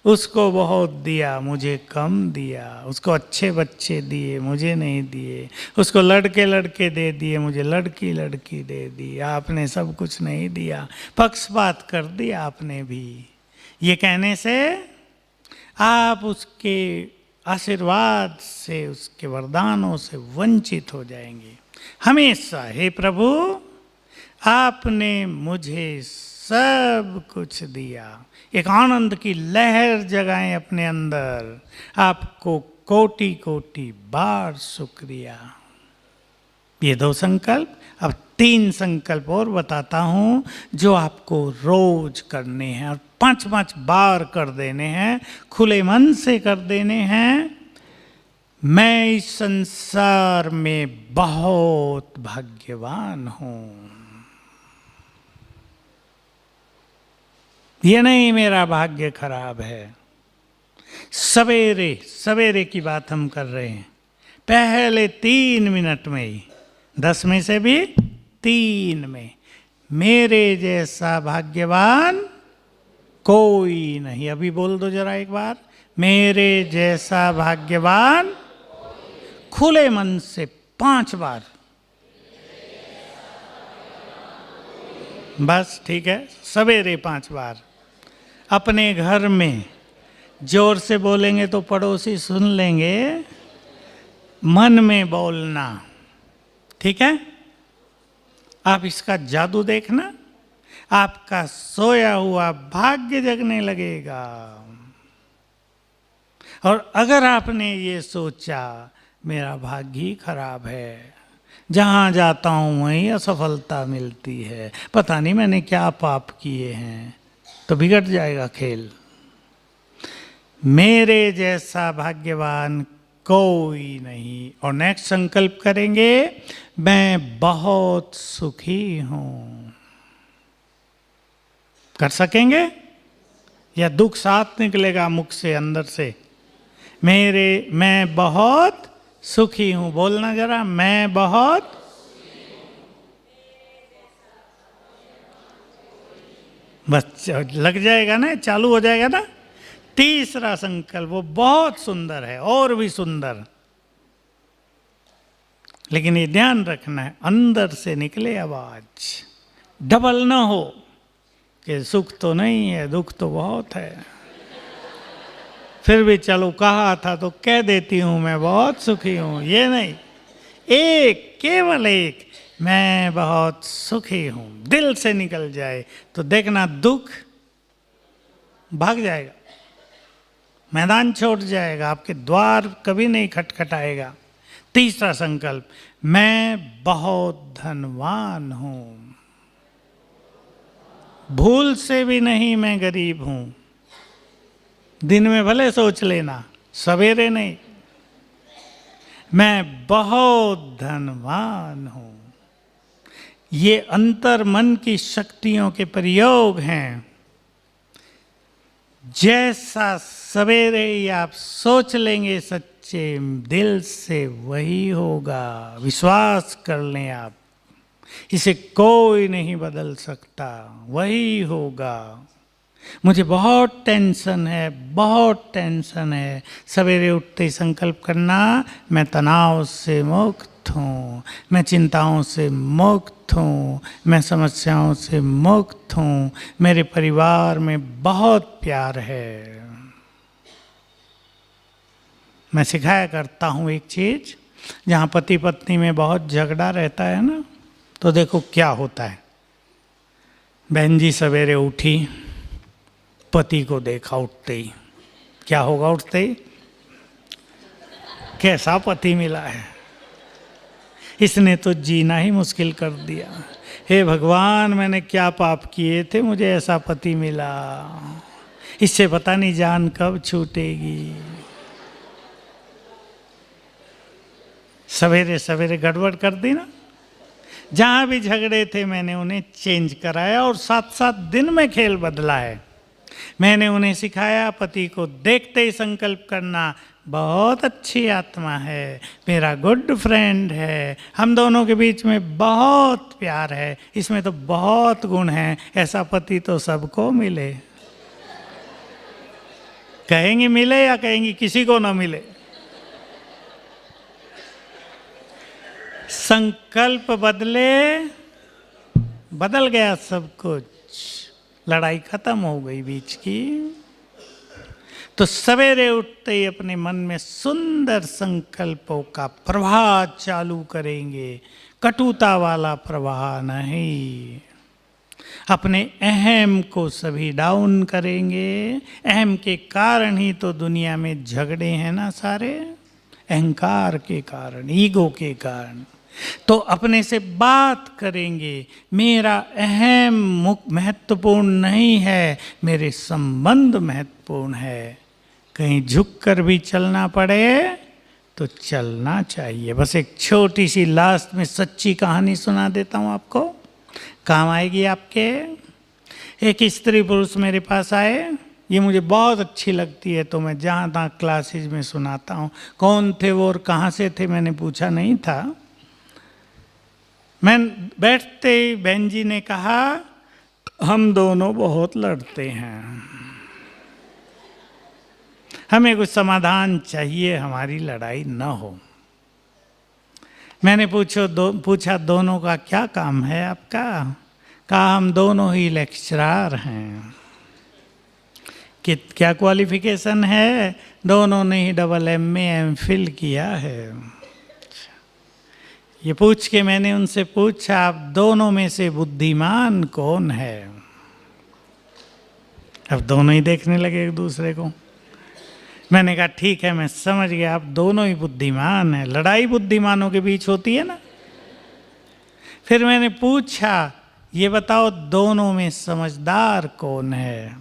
उसको बहुत दिया, मुझे कम दिया, उसको अच्छे बच्चे दिए, मुझे नहीं दिए, उसको लड़के लड़के दे दिए, मुझे लड़की लड़की दे दी, आपने सब कुछ नहीं दिया, पक्षपात कर दिया आपने भी। ये कहने से आप उसके आशीर्वाद से, उसके वरदानों से वंचित हो जाएंगे। हमेशा हे प्रभु आपने मुझे सब कुछ दिया, एक आनंद की लहर जगाएं अपने अंदर। आपको कोटि कोटि बार शुक्रिया। ये 2 संकल्प। अब 3 संकल्प और बताता हूं जो आपको रोज करने हैं और 5-5 बार कर देने हैं, खुले मन से कर देने हैं। मैं इस संसार में बहुत भाग्यवान हूं। ये नहीं मेरा भाग्य खराब है। सवेरे सवेरे की बात हम कर रहे हैं, पहले 3 मिनट में ही, 10 में से भी 3 में, मेरे जैसा भाग्यवान कोई नहीं। अभी बोल दो जरा एक बार, मेरे जैसा भाग्यवान। खुले मन से 5 बार बस ठीक है, सवेरे 5 बार। अपने घर में जोर से बोलेंगे तो पड़ोसी सुन लेंगे, मन में बोलना, ठीक है। आप इसका जादू देखना, आपका सोया हुआ भाग्य जगने लगेगा। और अगर आपने ये सोचा मेरा भाग्य ही खराब है, जहाँ जाता हूँ वहीं असफलता मिलती है, पता नहीं मैंने क्या पाप किए हैं, तो बिगड़ जाएगा खेल। मेरे जैसा भाग्यवान कोई नहीं। और नेक्स्ट संकल्प करेंगे, मैं बहुत सुखी हूं। कर सकेंगे या दुख साथ निकलेगा मुख से, अंदर से? मैं बहुत सुखी हूं, बोलना जरा, मैं बहुत। बस लग जाएगा ना, चालू हो जाएगा ना। तीसरा संकल्प वो बहुत सुंदर है, और भी सुंदर, लेकिन ये ध्यान रखना है अंदर से निकले आवाज, डबल ना हो कि सुख तो नहीं है, दुख तो बहुत है। फिर भी चलो कहा था तो कह देती हूं मैं बहुत सुखी हूं, ये नहीं, एक, केवल एक, मैं बहुत सुखी हूं, दिल से निकल जाए तो देखना दुख भाग जाएगा, मैदान छोड़ जाएगा, आपके द्वार कभी नहीं खटखटाएगा। तीसरा संकल्प, मैं बहुत धनवान हूं, भूल से भी नहीं मैं गरीब हूं। दिन में भले सोच लेना, सवेरे नहीं, मैं बहुत धनवान हूं। ये अंतर मन की शक्तियों के प्रयोग हैं। जैसा सवेरे ही आप सोच लेंगे सच्चे दिल से, वही होगा, विश्वास कर लें आप, इसे कोई नहीं बदल सकता, वही होगा। मुझे बहुत टेंशन है, बहुत टेंशन है, सवेरे उठते ही संकल्प करना, मैं तनाव से मुक्त हूँ, मैं चिंताओं से मुक्त हूँ, मैं समस्याओं से मुक्त हूँ, मेरे परिवार में बहुत प्यार है। मैं सिखाया करता हूँ एक चीज़, जहाँ पति पत्नी में बहुत झगड़ा रहता है ना, तो देखो क्या होता है। बहन जी सवेरे उठी, पति को देखा उठते ही, क्या होगा उठते ही? कैसा पति मिला है, इसने तो जीना ही मुश्किल कर दिया। हे भगवान, मैंने क्या पाप किए थे, मुझे ऐसा पति मिला, इससे पता नहीं जान कब छूटेगी। सवेरे सवेरे गड़बड़ कर दी ना। जहाँ भी झगड़े थे मैंने उन्हें चेंज कराया, और साथ साथ दिन में खेल बदला है। मैंने उन्हें सिखाया, पति को देखते ही संकल्प करना, बहुत अच्छी आत्मा है, मेरा गुड फ्रेंड है, हम दोनों के बीच में बहुत प्यार है, इसमें तो बहुत गुण हैं, ऐसा पति तो सबको मिले। कहेंगी मिले या कहेंगी किसी को ना मिले? संकल्प बदले, बदल गया सब कुछ, लड़ाई खत्म हो गई बीच की। तो सवेरे उठते ही अपने मन में सुंदर संकल्पों का प्रवाह चालू करेंगे, कटुता वाला प्रवाह नहीं। अपने अहम को सभी डाउन करेंगे। अहम के कारण ही तो दुनिया में झगड़े हैं ना सारे, अहंकार के कारण, ईगो के कारण। तो अपने से बात करेंगे, मेरा अहम महत्वपूर्ण नहीं है, मेरे संबंध महत्वपूर्ण है। कहीं झुककर भी चलना पड़े तो चलना चाहिए। बस एक छोटी सी लास्ट में सच्ची कहानी सुना देता हूँ आपको, काम आएगी आपके। एक स्त्री पुरुष मेरे पास आए, ये मुझे बहुत अच्छी लगती है तो मैं जहाँ तहाँ क्लासेज में सुनाता हूँ। कौन थे वो और कहाँ से थे मैंने पूछा नहीं था। मैं बैठते ही बहन जी ने कहा, हम दोनों बहुत लड़ते हैं, हमें कुछ समाधान चाहिए, हमारी लड़ाई न हो। मैंने पूछा दोनों का क्या काम है आपका? कहा हम दोनों ही लेक्चरार हैं। कि क्या क्वालिफिकेशन है? दोनों ने ही AA MPhil किया है। ये पूछ के मैंने उनसे पूछा, आप दोनों में से बुद्धिमान कौन है? अब दोनों ही देखने लगे एक दूसरे को। मैंने कहा ठीक है, मैं समझ गया, आप दोनों ही बुद्धिमान हैं। लड़ाई बुद्धिमानों के बीच होती है ना। फिर मैंने पूछा, ये बताओ दोनों में समझदार कौन है?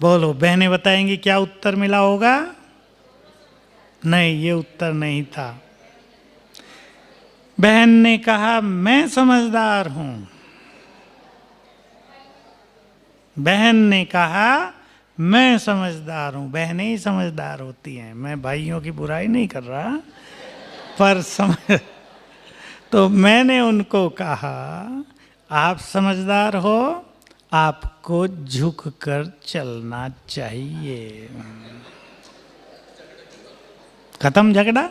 बोलो, बहनें बताएंगी क्या उत्तर मिला होगा? नहीं, ये उत्तर नहीं था। बहन ने कहा मैं समझदार हूं। बहन ने कहा मैं समझदार हूं। बहनें ही समझदार होती हैं। मैं भाइयों की बुराई नहीं कर रहा, पर समझ तो मैंने उनको कहा आप समझदार हो, आपको झुक कर चलना चाहिए। खत्म झगड़ा।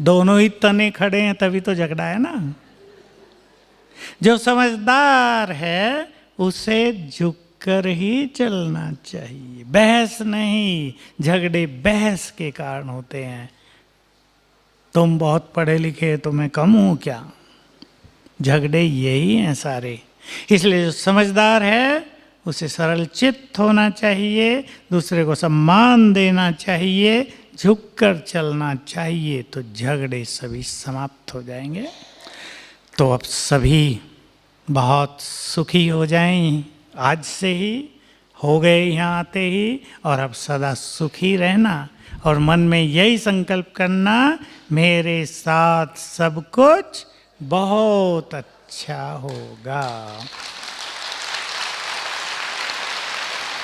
दोनों ही तने खड़े हैं तभी तो झगड़ा है ना। जो समझदार है उसे झुक कर ही चलना चाहिए। बहस नहीं, झगड़े बहस के कारण होते हैं। तुम बहुत पढ़े लिखे तो मैं कम हूं क्या? झगड़े यही हैं सारे। इसलिए जो समझदार है उसे सरल चित्त होना चाहिए, दूसरे को सम्मान देना चाहिए, झुककर चलना चाहिए, तो झगड़े सभी समाप्त हो जाएंगे। तो अब सभी बहुत सुखी हो जाएं, आज से ही हो गए यहाँ आते ही, और अब सदा सुखी रहना और मन में यही संकल्प करना, मेरे साथ सब कुछ बहुत अच्छा होगा।